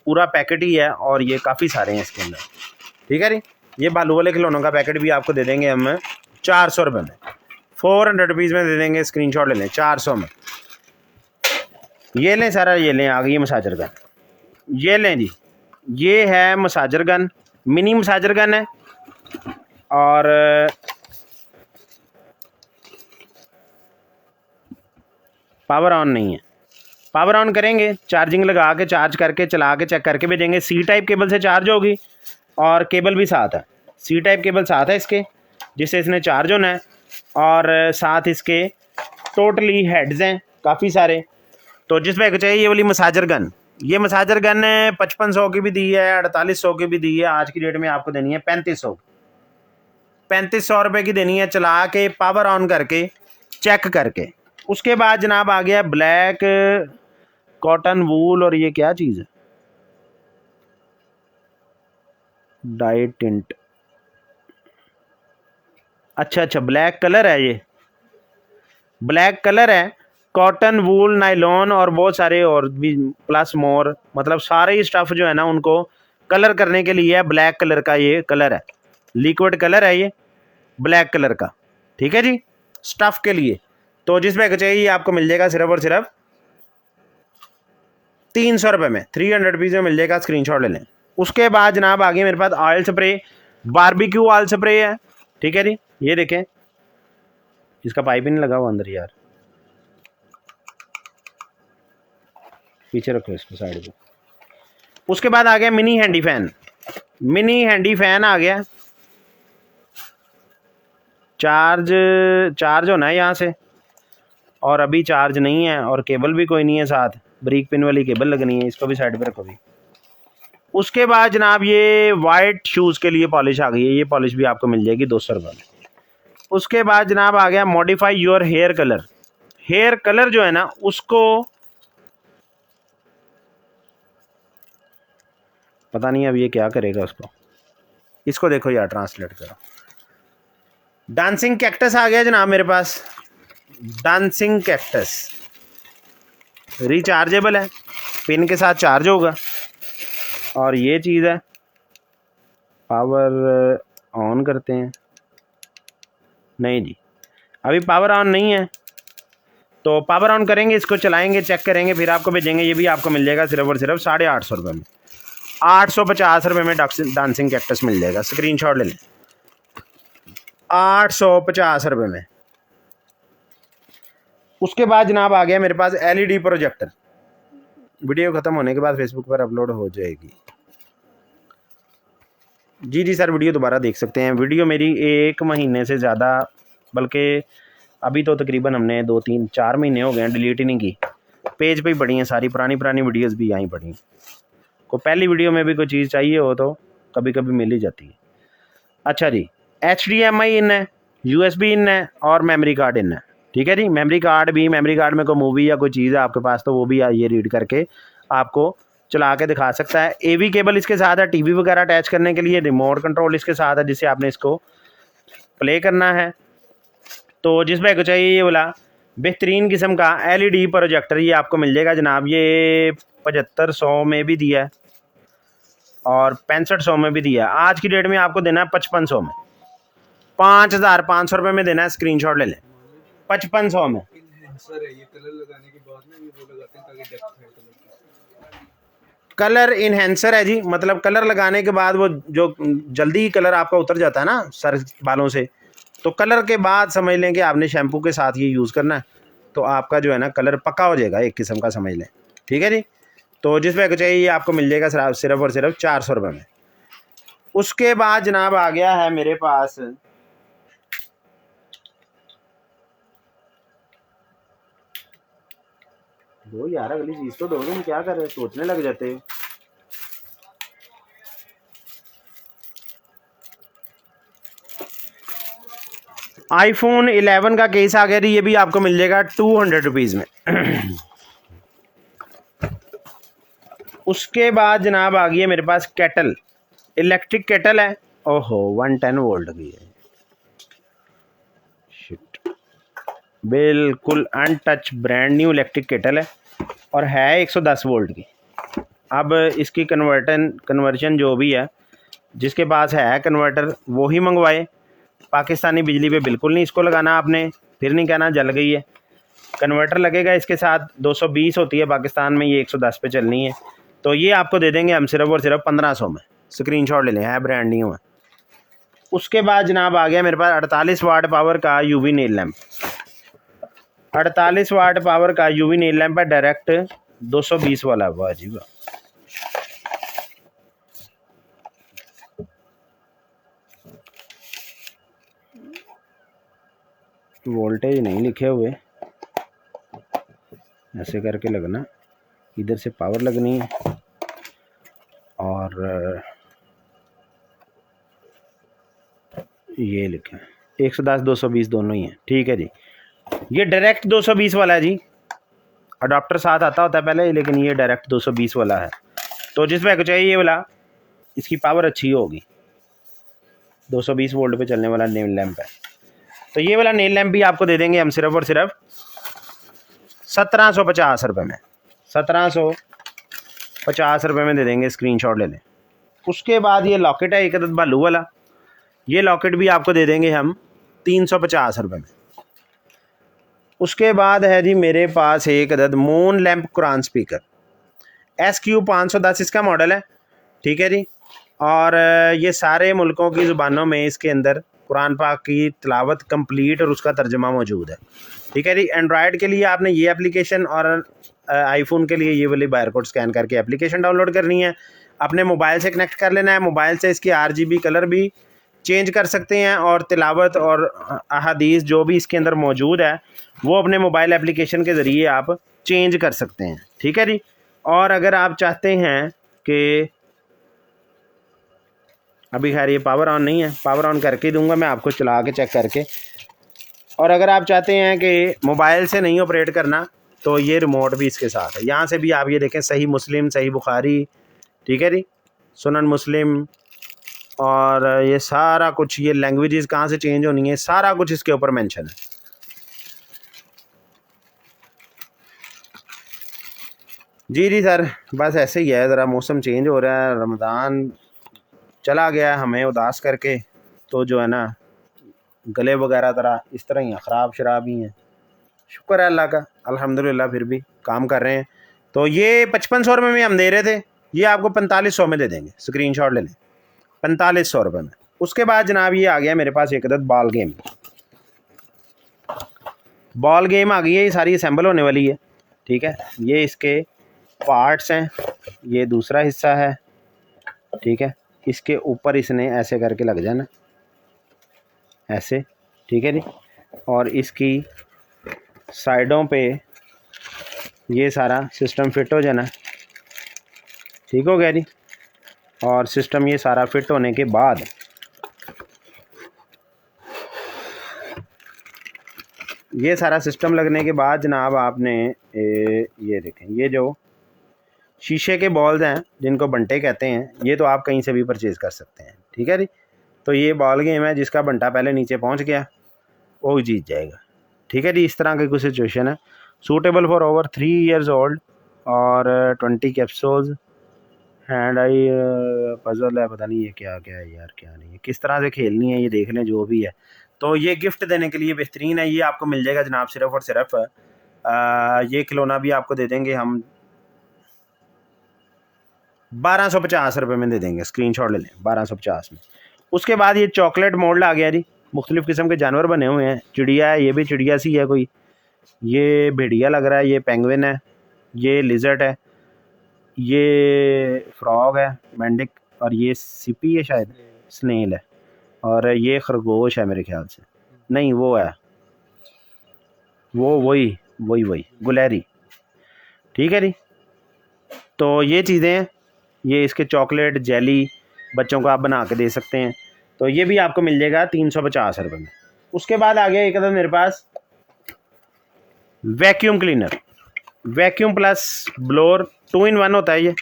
A: पूरा पैकेट ही है और ये काफ़ी सारे हैं इसके अंदर, ठीक है जी। ये भालू वाले खिलौनों का पैकेट भी आपको दे देंगे हम 400 रुपये में, 400 रुपीज़ में दे देंगे। स्क्रीनशॉट ले लें, 400 में। ये लें सारा, ये लें, आ गई मसाजर गन। ये लें जी, ये है massager gun, mini massager gun है। और पावर ऑन नहीं है, पावर ऑन करेंगे, चार्जिंग लगा के, चार्ज करके, चला के, चेक करके भेजेंगे। सी टाइप केबल से चार्ज होगी और केबल भी साथ है, सी टाइप केबल साथ है इसके, जिससे इसने चार्ज होना है। और साथ इसके टोटली हेड्स हैं काफ़ी सारे। तो जिस पे चाहिए ये वाली मसाजर गन, ये मसाजर गन 5500 की भी दी है, 4800 की भी दी है। आज की डेट में आपको देनी है 3500 रुपये की देनी है, चला के, पावर ऑन करके, चेक करके। उसके बाद जनाब आ गया ब्लैक कॉटन वूल, और ये क्या चीज़ है? Dye tint. अच्छा, ब्लैक कलर है, ये ब्लैक कलर है। कॉटन वूल नाइलॉन और बहुत सारे और भी प्लस मोर, मतलब सारे ही स्टफ़ जो है ना उनको कलर करने के लिए है। ब्लैक कलर का ये कलर है, लिक्विड कलर है ये ब्लैक कलर का, ठीक है जी, स्टफ़ के लिए। तो जिस बैग चाहिए ये आपको मिल जाएगा सिर्फ और सिर्फ 300 रुपये में, 300 रुपीज़ में मिल जाएगा। स्क्रीनशॉट ले लें। उसके बाद जनाब आ गया मेरे पास oil spray, barbecue oil spray है, ठीक है जी। ये देखें, इसका पाइप ही नहीं लगा हुआ अंदर यार, पीछे रखो इसको साइड पे। उसके बाद आ गया mini handy fan, mini handy fan आ गया। चार्ज होना है यहाँ से, और अभी चार्ज नहीं है, और केबल भी कोई नहीं है साथ, ब्रिक पिन वाली केबल लगनी है। इसको भी साइड पे रखो भी। उसके बाद जनाब ये वाइट शूज़ के लिए पॉलिश आ गई है, ये पॉलिश भी आपको मिल जाएगी 200 रुपये में। उसके बाद जनाब आ गया modify your hair colour. Hair colour जो है ना उसको पता नहीं अब ये क्या करेगा उसको, इसको देखो यार, ट्रांसलेट करो। डांसिंग कैक्टस आ गया जनाब मेरे पास, डांसिंग कैक्टस रिचार्जेबल है, पिन के साथ चार्ज होगा। और ये चीज़ है, पावर ऑन करते हैं, नहीं जी अभी पावर ऑन नहीं है, तो पावर ऑन करेंगे, इसको चलाएंगे, चेक करेंगे, फिर आपको भेजेंगे। ये भी आपको मिल जाएगा सिर्फ और सिर्फ 850 रुपये में, 850 रुपये में डांसिंग कैक्टस मिल जाएगा। स्क्रीनशॉट ले लें, 850 रुपये में। उसके बाद जनाब आ गया मेरे पास एलईडी प्रोजेक्टर, वीडियो ख़त्म होने के बाद फेसबुक पर अपलोड हो जाएगी। जी जी सर, वीडियो दोबारा देख सकते हैं। वीडियो मेरी 1 महीने से ज़्यादा, बल्कि अभी तो तकरीबन हमने 2-3-4 महीने हो गए हैं डिलीट ही नहीं की। पेज पे ही पड़ी हैं सारी, पुरानी वीडियोस भी यहीं पड़ी हैं। को पहली वीडियो में भी कोई चीज़ चाहिए हो तो कभी कभी मिल ही जाती है। अच्छा जी, HDMI इन है, USB इन है और मेमोरी कार्ड इन है। ठीक है जी, मेमोरी कार्ड में कोई मूवी या कोई चीज़ है आपके पास तो वो भी ये रीड करके आपको चला के दिखा सकता है। AV केबल इसके साथ है, TV वगैरह अटैच करने के लिए। रिमोट कंट्रोल इसके साथ है जिससे आपने इसको प्ले करना है। तो जिस भाई को चाहिए ये वाला बेहतरीन किस्म का LED प्रोजेक्टर ये आपको मिल जाएगा जनाब। ये 7500 में भी दिया है और 6500 में भी दिया है। आज की डेट में आपको देना है 5500 में, 5500 रुपये में देना है। स्क्रीनशॉट ले लें, 5500 में।
B: सर ये कलर लगाने के बाद ना ये वो लगाते हैं ताकि डेप्थ है
A: कलर इन्हेंसर है जी, मतलब कलर लगाने के बाद वो जो जल्दी कलर आपका उतर जाता है ना सर बालों से, तो कलर के बाद समझ लें कि आपने शैम्पू के साथ ये यूज़ करना है तो आपका जो है ना कलर पक्का हो जाएगा एक किस्म का, समझ लें। ठीक है जी, तो जिस पे चाहिए ये आपको मिल जाएगा सिर्फ और सिर्फ 400 रुपये में। उसके बाद जनाब आ गया है मेरे पास दो यार अगली चीज़ तो दो, तुम क्या कर रहे हो, सोचने लग जाते हो। iPhone 11 का केस आ गया, ये भी आपको मिल जाएगा 200 रुपीज़ में। उसके बाद जनाब आ गई है मेरे पास केटल, इलेक्ट्रिक केटल है। ओहो 110 वोल्ट की है, शिट, बिल्कुल untouch brand new electric kettle है और है 110 वोल्ट की। अब इसकी कन्वर्जन जो भी है, जिसके पास है कन्वर्टर वो ही मंगवाए। पाकिस्तानी बिजली पे बिल्कुल नहीं इसको लगाना आपने, फिर नहीं कहना जल गई है। कन्वर्टर लगेगा इसके साथ, 220 होती है पाकिस्तान में, ये 110 पे चलनी है। तो ये आपको दे देंगे हम सिर्फ और सिर्फ 1500 में। स्क्रीनशॉट ले लें, है ब्रांड न्यू है। उसके बाद जनाब आ गया मेरे पास 48 वाट पावर का UV nail lamp. 48 watt power का UV नेल लैंप है, डायरेक्ट 220 वाला। वाह जी वाह, वोल्टेज नहीं लिखे हुए, ऐसे करके लगना, इधर से पावर लगनी है और ये लिखा है 110 220 दोनों ही है। ठीक है जी, ये डायरेक्ट 220 वाला है जी, अडाप्टर साथ आता होता है पहले, लेकिन ये डायरेक्ट 220 वाला है। तो जिस भाई को चाहिए ये वाला, इसकी पावर अच्छी होगी, 220 वोल्ट पे चलने वाला नेल लैंप है। तो ये वाला नेल लैंप भी आपको दे देंगे हम सिर्फ और सिर्फ 1750 रुपये में। 1750 रुपये में दे देंगे, स्क्रीनशॉट ले लें। उसके बाद ये लॉकेट है एक अदद बालू वाला, ये लॉकेट भी आपको दे देंगे हम 350 रुपये में। उसके बाद है जी मेरे पास एक अदद moon lamp Quran speaker, SQ 510 इसका मॉडल है। ठीक है जी, और ये सारे मुल्कों की ज़ुबानों में इसके अंदर कुरान पाक की तिलावत कंप्लीट और उसका तर्जमा मौजूद है। ठीक है जी, एंड्रॉयड के लिए आपने ये एप्लीकेशन और आईफोन के लिए ये वाली बारकोड स्कैन करके एप्लीकेशन डाउनलोड करनी है, अपने मोबाइल से कनेक्ट कर लेना है। मोबाइल से इसके RGB कलर भी चेंज कर सकते हैं और तिलावत और अहादीस जो भी इसके अंदर मौजूद है वो अपने मोबाइल एप्लीकेशन के ज़रिए आप चेंज कर सकते हैं। ठीक है जी, और अगर आप चाहते हैं कि अभी खैर ये पावर ऑन नहीं है, पावर ऑन करके दूंगा मैं आपको चला के चेक करके। और अगर आप चाहते हैं कि मोबाइल से नहीं ऑपरेट करना तो ये रिमोट भी इसके साथ है। यहाँ से भी आप ये देखें, सही मुस्लिम, सही बुखारी, ठीक है जी, सुनन मुस्लिम, और ये सारा कुछ, ये लैंग्वेजेस कहाँ से चेंज होनी है, सारा कुछ इसके ऊपर मेंशन है। जी जी सर, बस ऐसे ही है, ज़रा मौसम चेंज हो रहा है, रमज़ान चला गया हमें उदास करके, तो जो है ना गले वगैरह तरह इस तरह ही ख़राब शराब ही हैं। शुक्र है अल्लाह का, अल्हम्दुलिल्लाह फिर भी काम कर रहे हैं। तो ये 5500 रुपये में हम दे रहे थे, ये आपको 4500 में दे देंगे। स्क्रीनशॉट ले लें, 4500 रुपये में। उसके बाद जनाब ये आ गया मेरे पास एक अदद बॉल गेम। बॉल गेम आ गई है, ये सारी असेंबल होने वाली है। ठीक है, ये इसके पार्ट्स हैं, ये दूसरा हिस्सा है। ठीक है, इसके ऊपर इसने ऐसे करके लग जाना, ऐसे, ठीक है जी। और इसकी साइडों पे ये सारा सिस्टम फिट हो जाना, ठीक हो गया जी। और सिस्टम ये सारा फिट होने के बाद ये सारा सिस्टम लगने के बाद जनाब आपने ये देखें, ये जो शीशे के बॉल्स हैं जिनको बंटे कहते हैं, ये तो आप कहीं से भी परचेज़ कर सकते हैं, ठीक है जी। तो ये बॉल गेम है, जिसका बंटा पहले नीचे पहुंच गया वो जीत जाएगा, ठीक है जी। इस तरह की कुछ सिचुएशन है। Suitable for over 3 years old और 20 कैप्सूल्स हैंड आई पजल है, पता नहीं ये क्या क्या है यार, क्या नहीं है, किस तरह से खेलनी है ये देख लें जो भी है। तो ये गिफ्ट देने के लिए बेहतरीन है। ये आपको मिल जाएगा जनाब सिर्फ़ और सिर्फ ये खिलौना भी आपको दे देंगे हम 1250 रुपये में दे देंगे, स्क्रीनशॉट ले लें 1250 में। उसके बाद ये चॉकलेट मोल्ड आ गया जी, मुख्तलिफ़ किस्म के जानवर बने हुए हैं। चिड़िया है, ये भी चिड़िया सी है कोई, ये भेड़िया लग रहा है, ये पेंगुइन है, ये लिजर्ट है, ये फ्रॉग है, मेंढक, और ये सिपी है शायद, स्नेल है, और ये खरगोश है मेरे ख्याल से, नहीं वो है वो वही गुलहरी, ठीक है जी। तो ये चीज़ें हैं, ये इसके चॉकलेट जेली बच्चों को आप बना के दे सकते हैं। तो ये भी आपको मिल जाएगा 350 रुपये में। उसके बाद आ गया एक अदर मेरे पास vacuum cleaner, vacuum plus blower 2 in 1 होता है ये।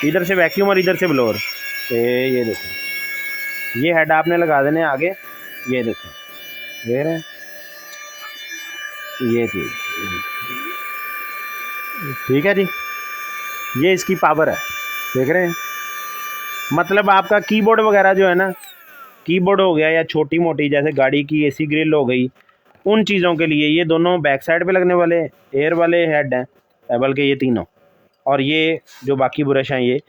A: इधर से वैक्यूम और इधर से ब्लोअर। ये देखो, ये हेड आपने लगा देने आगे, ये देखो देख रहे हैं, ये चीज़, ठीक है जी। ये इसकी पावर है, देख रहे हैं। मतलब आपका कीबोर्ड वगैरह जो है ना, कीबोर्ड हो गया या छोटी मोटी जैसे गाड़ी की एसी ग्रिल हो गई, उन चीज़ों के लिए ये दोनों बैक साइड पे लगने वाले एयर वाले हेड हैं, एबल के ये तीनों, और ये जो बाकी ब्रश हैं ये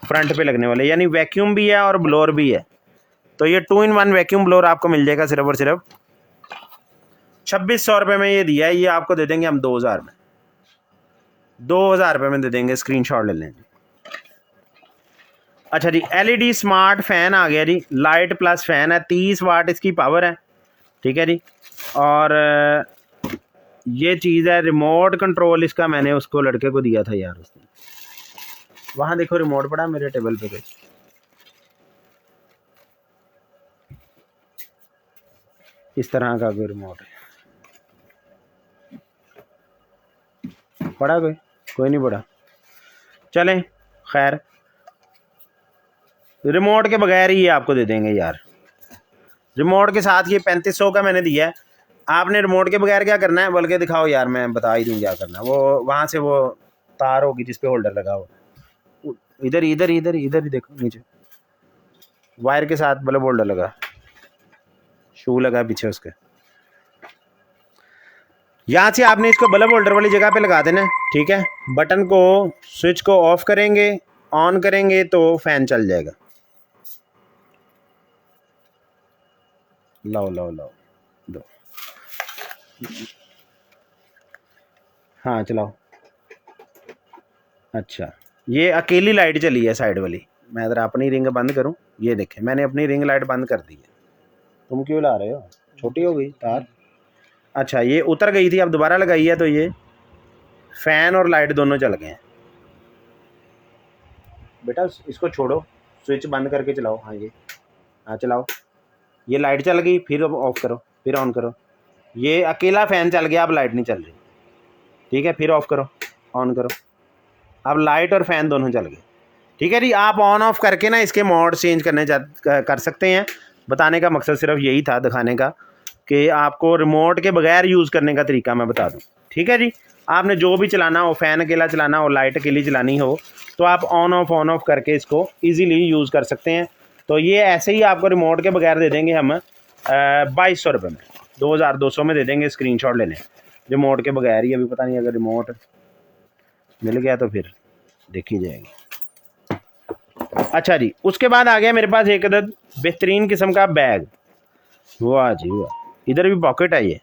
A: फ्रंट पे लगने वाले, यानी वैक्यूम भी है और ब्लोअर भी है। तो ये 2 in 1 वैक्यूम ब्लोअर आपको मिल जाएगा सिर्फ और सिर्फ 2600 रुपये में। ये दिया है, ये आपको दे देंगे हम 2000 में, 2000 रुपये में दे देंगे, स्क्रीनशॉट ले लें। अच्छा जी, LED स्मार्ट फ़ैन आ गया जी, लाइट प्लस फ़ैन है, 30 वाट इसकी पावर है, ठीक है जी। और ये चीज़ है रिमोट कंट्रोल इसका, मैंने उसको लड़के को दिया था यार, उसने वहाँ देखो रिमोट पड़ा मेरे टेबल पे कुछ, इस तरह का कोई रिमोट है पड़ा, कोई नहीं पड़ा, चलें खैर, रिमोट के बगैर ही ये आपको दे देंगे यार। रिमोट के साथ ये 3500 का मैंने दिया है। आपने रिमोट के बगैर क्या करना है, बल्कि दिखाओ यार, मैं बता ही दूँ क्या करना है। वो वहाँ से वो तार होगी जिस पे होल्डर लगा हो, इधर इधर इधर इधर ही देखो नीचे, वायर के साथ बल्ब होल्डर लगा, शू लगा पीछे उसके, यहाँ से आपने इसको बल्ब होल्डर वाली जगह पे लगा देना, ठीक है। बटन को, स्विच को ऑफ करेंगे, ऑन करेंगे तो फैन चल जाएगा। लाओ लाओ लाओ दो, हाँ चलाओ। अच्छा, ये अकेली लाइट चली है साइड वाली, मैं अगर अपनी रिंग बंद करूं, ये देखें मैंने अपनी रिंग लाइट बंद कर दी है। तुम क्यों ला रहे हो, छोटी हो गई तार। अच्छा, ये उतर गई थी, अब दोबारा लगाई है, तो ये फ़ैन और लाइट दोनों चल गए हैं। बेटा इसको छोड़ो, स्विच बंद करके चलाओ, हाँ ये, हाँ चलाओ, ये लाइट चल गई, फिर अब ऑफ़ करो, फिर ऑन करो, ये अकेला फ़ैन चल गया, अब लाइट नहीं चल रही, ठीक है। फिर ऑफ़ करो, ऑन करो, अब लाइट और फ़ैन दोनों चल गए, ठीक है जी। आप ऑन ऑफ़ करके ना इसके मोड चेंज कर सकते हैं। बताने का मकसद सिर्फ यही था, दिखाने का कि आपको रिमोट के बगैर यूज़ करने का तरीका मैं बता दूं, ठीक है जी। आपने जो भी चलाना हो, फ़ैन अकेला चलाना हो, लाइट अकेली चलानी हो, तो आप ऑन ऑफ़ करके इसको ईज़िली यूज़ कर सकते हैं। तो ये ऐसे ही आपको रिमोट के बगैर दे देंगे हम 2200 रुपये में, 2200 में दे देंगे, स्क्रीनशॉट ले लें, रिमोट के बगैर ही। अभी पता नहीं अगर रिमोट मिल गया तो फिर देखी जाएगी। अच्छा जी, उसके बाद आ गया मेरे पास एक अदद बेहतरीन किस्म का बैग, वाह जी वाह, इधर भी पॉकेट है, ये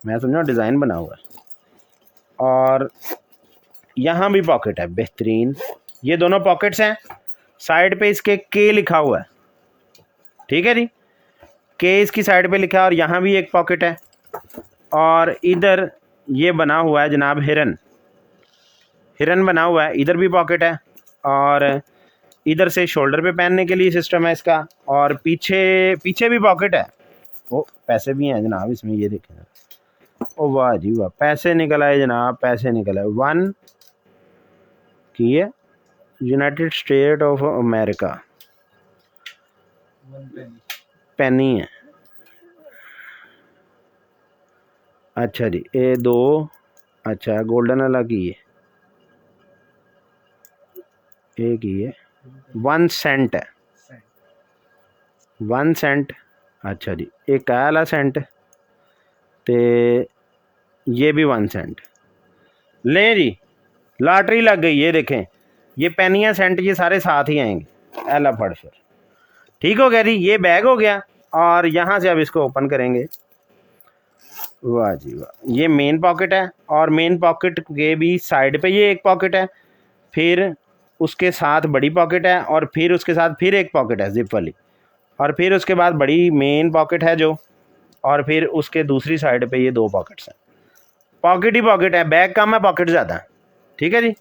A: मैं समझा डिज़ाइन बना हुआ है, और यहाँ भी पॉकेट है बेहतरीन, ये दोनों पॉकेट्स हैं, साइड पे इसके के लिखा हुआ है, ठीक है जी, के इसकी साइड पे लिखा है, और यहाँ भी एक पॉकेट है, और इधर ये बना हुआ है जनाब हिरन, हिरन बना हुआ है, इधर भी पॉकेट है, और इधर से शोल्डर पे पहनने के लिए सिस्टम है इसका, और पीछे पीछे भी पॉकेट है। ओ पैसे भी हैं जनाब इसमें, ये देखें, ओ वाह जी वाह, पैसे निकल आए जनाब, पैसे निकल आए। 1 की है United state of America,
B: 1 penny।
A: पेनी है, अच्छा जी, ये 2, अच्छा गोल्डन वाला की है, एक ही है, 1 सेंट है, 1 सेंट, अच्छा जी, एक आला सेंट, ते ये भी 1 सेंट। ले जी, लॉटरी लग गई, ये देखें, ये पेनियाँ सेंट ये सारे साथ ही आएंगे। एला फट फिर, ठीक हो गया जी, ये बैग हो गया, और यहाँ से अब इसको ओपन करेंगे। वाह जी वाह, ये मेन पॉकेट है, और मेन पॉकेट के भी साइड पे ये एक पॉकेट है, फिर उसके साथ बड़ी पॉकेट है, और फिर उसके साथ फिर एक पॉकेट है जिप वाली, और फिर उसके बाद बड़ी मेन पॉकेट है जो, और फिर उसके दूसरी साइड पे ये 2 पॉकेट्स हैं। पॉकेट ही पॉकेट है, बैग कम है पॉकेट ज़्यादा है, ठीक है जी,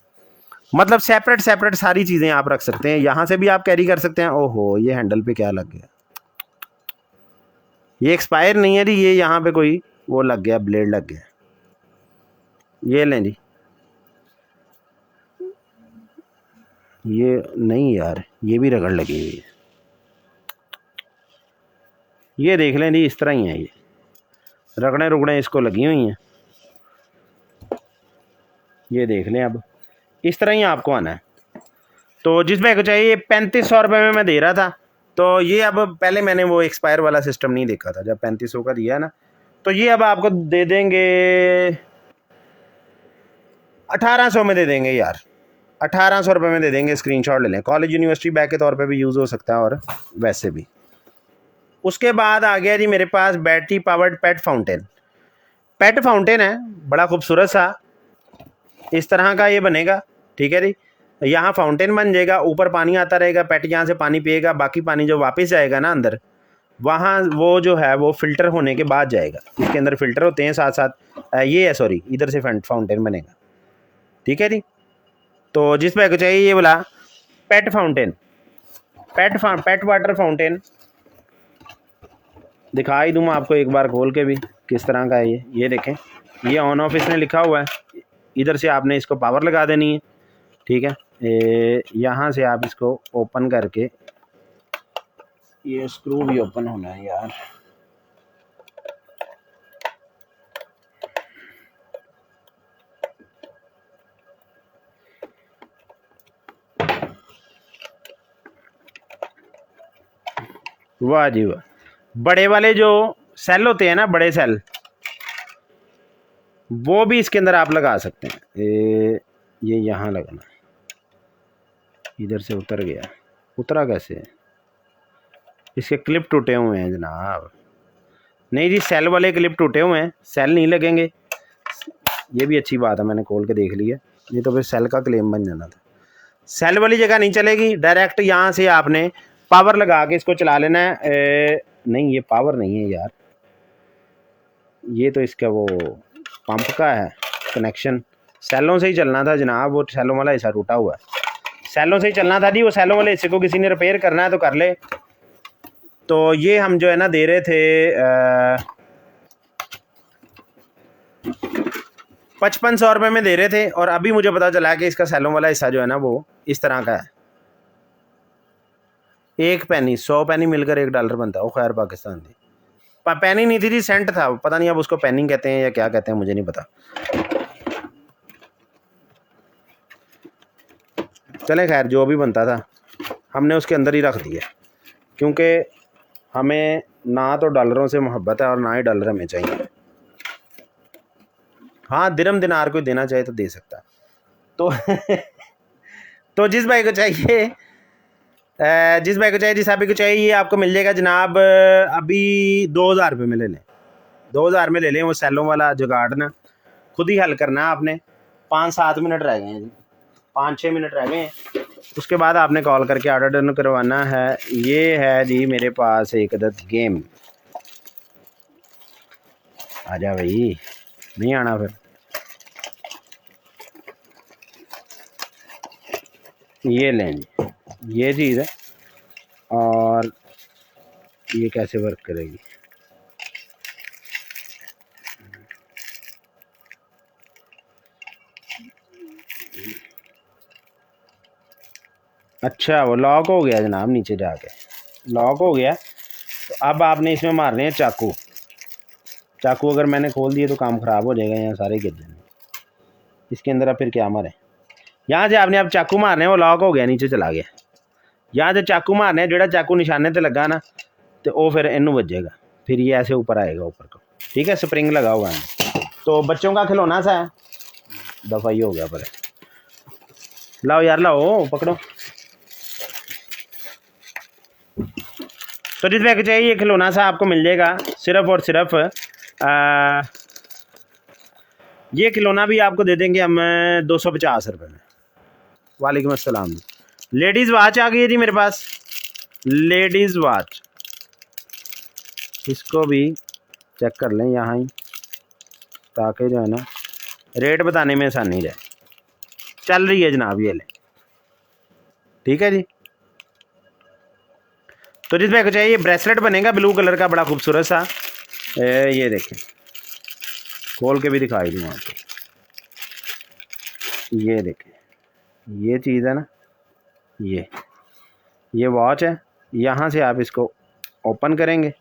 A: मतलब सेपरेट सेपरेट सारी चीज़ें आप रख सकते हैं, यहाँ से भी आप कैरी कर सकते हैं। ओहो, ये हैंडल पे क्या लग गया, ये एक्सपायर नहीं है जी, ये यहाँ पे कोई वो लग गया, ब्लेड लग गया, ये लें जी, ये नहीं यार, ये भी रगड़ लगी हुई है, ये देख लें जी, इस तरह ही है, ये रगड़े रुगड़े इसको लगी हुई हैं, ये देख लें, अब इस तरह ही आपको आना है। तो जिस बैग को चाहिए, ये 3500 रुपये में मैं दे रहा था, तो ये अब पहले मैंने वो एक्सपायर वाला सिस्टम नहीं देखा था, जब 3500 का दिया ना, तो ये अब आपको दे देंगे 1800 में दे देंगे यार, 1800 रुपये में दे देंगे, स्क्रीनशॉट ले लें, कॉलेज यूनिवर्सिटी बैग के तौर पे भी यूज़ हो सकता है, और वैसे भी। उसके बाद आ गया जी मेरे पास बैटरी पावर्ड पेट फाउंटेन। पेट फाउंटेन है, बड़ा खूबसूरत सा, इस तरह का ये बनेगा, ठीक है जी, यहाँ फाउंटेन बन जाएगा, ऊपर पानी आता रहेगा, पेट यहाँ से पानी पिएगा, बाकी पानी जो वापस जाएगा ना अंदर, वहाँ वो जो है वो फ़िल्टर होने के बाद जाएगा, इसके अंदर फ़िल्टर होते हैं साथ साथ, ये है सॉरी, इधर से फाउंटेन बनेगा, ठीक है जी। तो जिस बैग को चाहिए ये बोला पेट फाउंटेन, पेट वाटर फाउंटेन, दिखा ही दूँ मैं आपको एक बार खोल के भी किस तरह का है ये देखें, ये ऑन ऑफ इसने लिखा हुआ है, इधर से आपने इसको पावर लगा देनी है, ठीक है, यहाँ से आप इसको ओपन करके, ये स्क्रू भी ओपन होना है यार, वाह जी वाह, बड़े वाले जो सेल होते हैं ना, बड़े सेल, वो भी इसके अंदर आप लगा सकते हैं। ये यहाँ लगाना, इधर से उतर गया, उतरा कैसे, इसके क्लिप टूटे हुए हैं जनाब, नहीं जी सेल वाले क्लिप टूटे हुए हैं, सेल नहीं लगेंगे, ये भी अच्छी बात है, मैंने खोल के देख लिया, नहीं तो फिर सेल का क्लेम बन जाना था। सेल वाली जगह नहीं चलेगी, डायरेक्ट यहाँ से आपने पावर लगा के इसको चला लेना है। नहीं, ये पावर नहीं है यार, ये तो इसका वो पंप का है कनेक्शन, सेलों से ही चलना था जनाब, वो सेलों वाला हिस्सा टूटा हुआ है, सेलों से ही चलना था जी, वो सेलों वाले हिस्से को किसी ने रिपेयर करना है तो कर ले। तो ये हम जो है ना दे रहे थे 5500 रुपये में दे रहे थे, और अभी मुझे पता चला कि इसका सेलों वाला हिस्सा जो है ना वो इस तरह का है, 1 पैनी, 100 पैनी मिलकर $1 बनता है, वो खैर पाकिस्तान थी, पैनी नहीं थी जी, सेंट था, पता नहीं अब उसको पैनिंग कहते हैं या क्या कहते हैं, मुझे नहीं पता। चले खैर, जो भी बनता था हमने उसके अंदर ही रख दिया, क्योंकि हमें ना तो डॉलरों से मोहब्बत है और ना ही डॉलर हमें चाहिए। हाँ, दिरहम दिनार कोई देना चाहे तो दे सकता है। तो जिस भाई को चाहिए, जिस भाई को चाहिए ये आपको मिल जाएगा जनाब, अभी 2000 रुपये में ले लें, 2000 में ले लें। वो सेलों वाला जुगाड़ ना खुद ही हल करना है आपने। 5-7 मिनट रह गए हैं जी, 5-6 मिनट रह गए हैं। उसके बाद आपने कॉल करके ऑर्डर डन करवाना है। ये है जी मेरे पास एक अदद गेम। आजा भाई, नहीं आना फिर। ये लें जी, ये चीज़ है। और ये कैसे वर्क करेगी? अच्छा, वो लॉक हो गया जनाब, नीचे जाके लॉक हो गया। तो अब आपने इसमें मारने हैं चाकू। चाकू अगर मैंने खोल दिए तो काम ख़राब हो जाएगा, यहाँ सारे गिर जाएंगे। इसके अंदर अब फिर क्या मारे? यहाँ से आपने अब चाकू मारने, वो लॉक हो गया, नीचे चला गया। यहाँ से चाकू मारने, जोड़ा चाकू निशाने ते लगा ना, तो वो फिर इनू बजेगा, फिर ये ऐसे ऊपर आएगा ऊपर को। ठीक है, स्प्रिंग लगा हुआ है। तो बच्चों का खिलौना सा है, दफ़ा ही हो गया पर। लाओ यार, लाओ पकड़ो। तो जिस बैग चाहिए ये खिलौना सा आपको मिल जाएगा सिर्फ और सिर्फ ये खिलौना भी आपको दे देंगे हम 250 रुपये में। वालेकुम अस्सलाम। लेडीज़ वॉच आ गई है जी मेरे पास, लेडीज़ वॉच। इसको भी चेक कर लें यहाँ ही, ताकि जो है ना रेट बताने में आसानी रहे। चल रही है जनाब, ये ले। ठीक है जी। तो जिस बैग को चाहिए ब्रेसलेट बनेगा ब्लू कलर का, बड़ा खूबसूरत सा। ये देखें, खोल के भी दिखाई दूँ आपको। ये देखें, ये चीज़ है ना, ये वॉच है। यहाँ से आप इसको ओपन करेंगे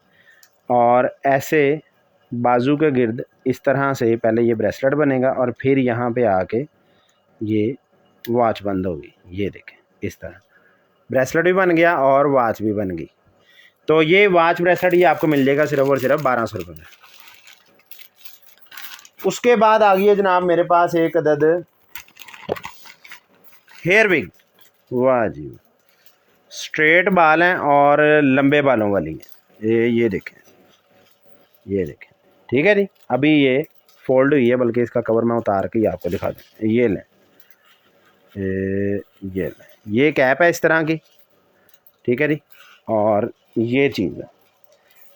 A: और ऐसे बाजू के गिर्द इस तरह से पहले ये ब्रेसलेट बनेगा और फिर यहाँ पे आके ये वॉच बंद होगी। ये देखें, इस तरह ब्रेसलेट भी बन गया और वॉच भी बन गई। तो ये वॉच ब्रेसलेट ये आपको मिल जाएगा सिर्फ और सिर्फ 1200 रुपये में। उसके बाद आ गई है जनाब मेरे पास एक अदद हेयर विग। वाह जी, स्ट्रेट बाल हैं और लंबे बालों वाली है। ये देखें, ये देखें। ठीक है जी। अभी ये फोल्ड हुई है, बल्कि इसका कवर मैं उतार के ही आपको दिखा दूँ। ये लें, ये लें। ये कैप है इस तरह की। ठीक है जी। और ये चीज़ है,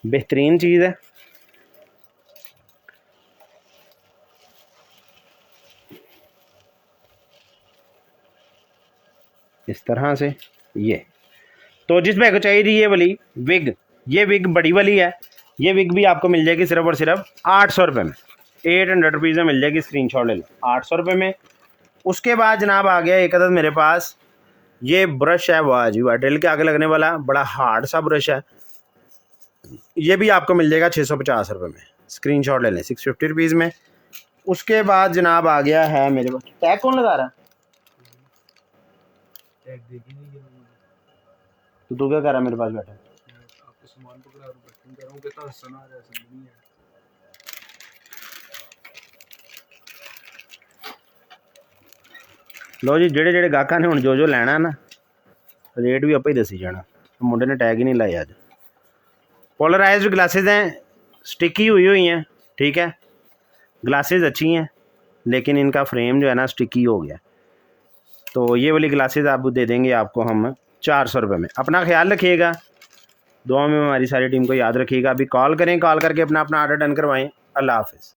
A: बेहतरीन चीज़ है। इस तरह से ये। तो जिस बैग को चाहिए थी ये वाली विग, ये विग बड़ी वाली है। ये विग भी आपको मिल जाएगी सिर्फ और सिर्फ 800 रुपये में। 800 रुपीज़ में मिल जाएगी, स्क्रीनशॉट ले लो, 800 रुपये में। उसके बाद जनाब आ गया एक अदद मेरे पास ये ब्रश है। वाह जी वाह, ड्रिल के आगे लगने वाला बड़ा हार्ड सा ब्रश है। ये भी आपको मिल जाएगा 650 रुपये में। स्क्रीनशॉट ले लें, 650 रुपीज़ में। उसके बाद जनाब आ गया है मेरे पास, टैग कौन लगा रहा है?
B: टैग देखी नहीं है।
A: तो तू क्या कर रहा है मेरे पास बैठा?
B: आपके सामान पकड़ा और बटन कर रहा हूँ, कहता हसन आ रहा है, समझ नहीं है।
A: लो जी, जेड़े जेड़े गाहकां ने हुण जो जो लैना ना, रेट भी आपे ही दसी जाना। मुंडे ने टैग ही नहीं लाया अज। पोलराइज्ड ग्लासेस हैं, स्टिकी हुई हैं। ठीक है, ग्लासेस अच्छी हैं, लेकिन इनका फ्रेम जो है ना स्टिकी हो गया। तो ये वाली ग्लासेस आप दे देंगे आपको हम 400 रुपये में। अपना ख्याल रखिएगा, दुआ में हमारी सारी टीम को याद रखिएगा। अभी कॉल करें, कॉल करके अपना ऑर्डर डन करवाएं। अल्लाह हाफ़िज़।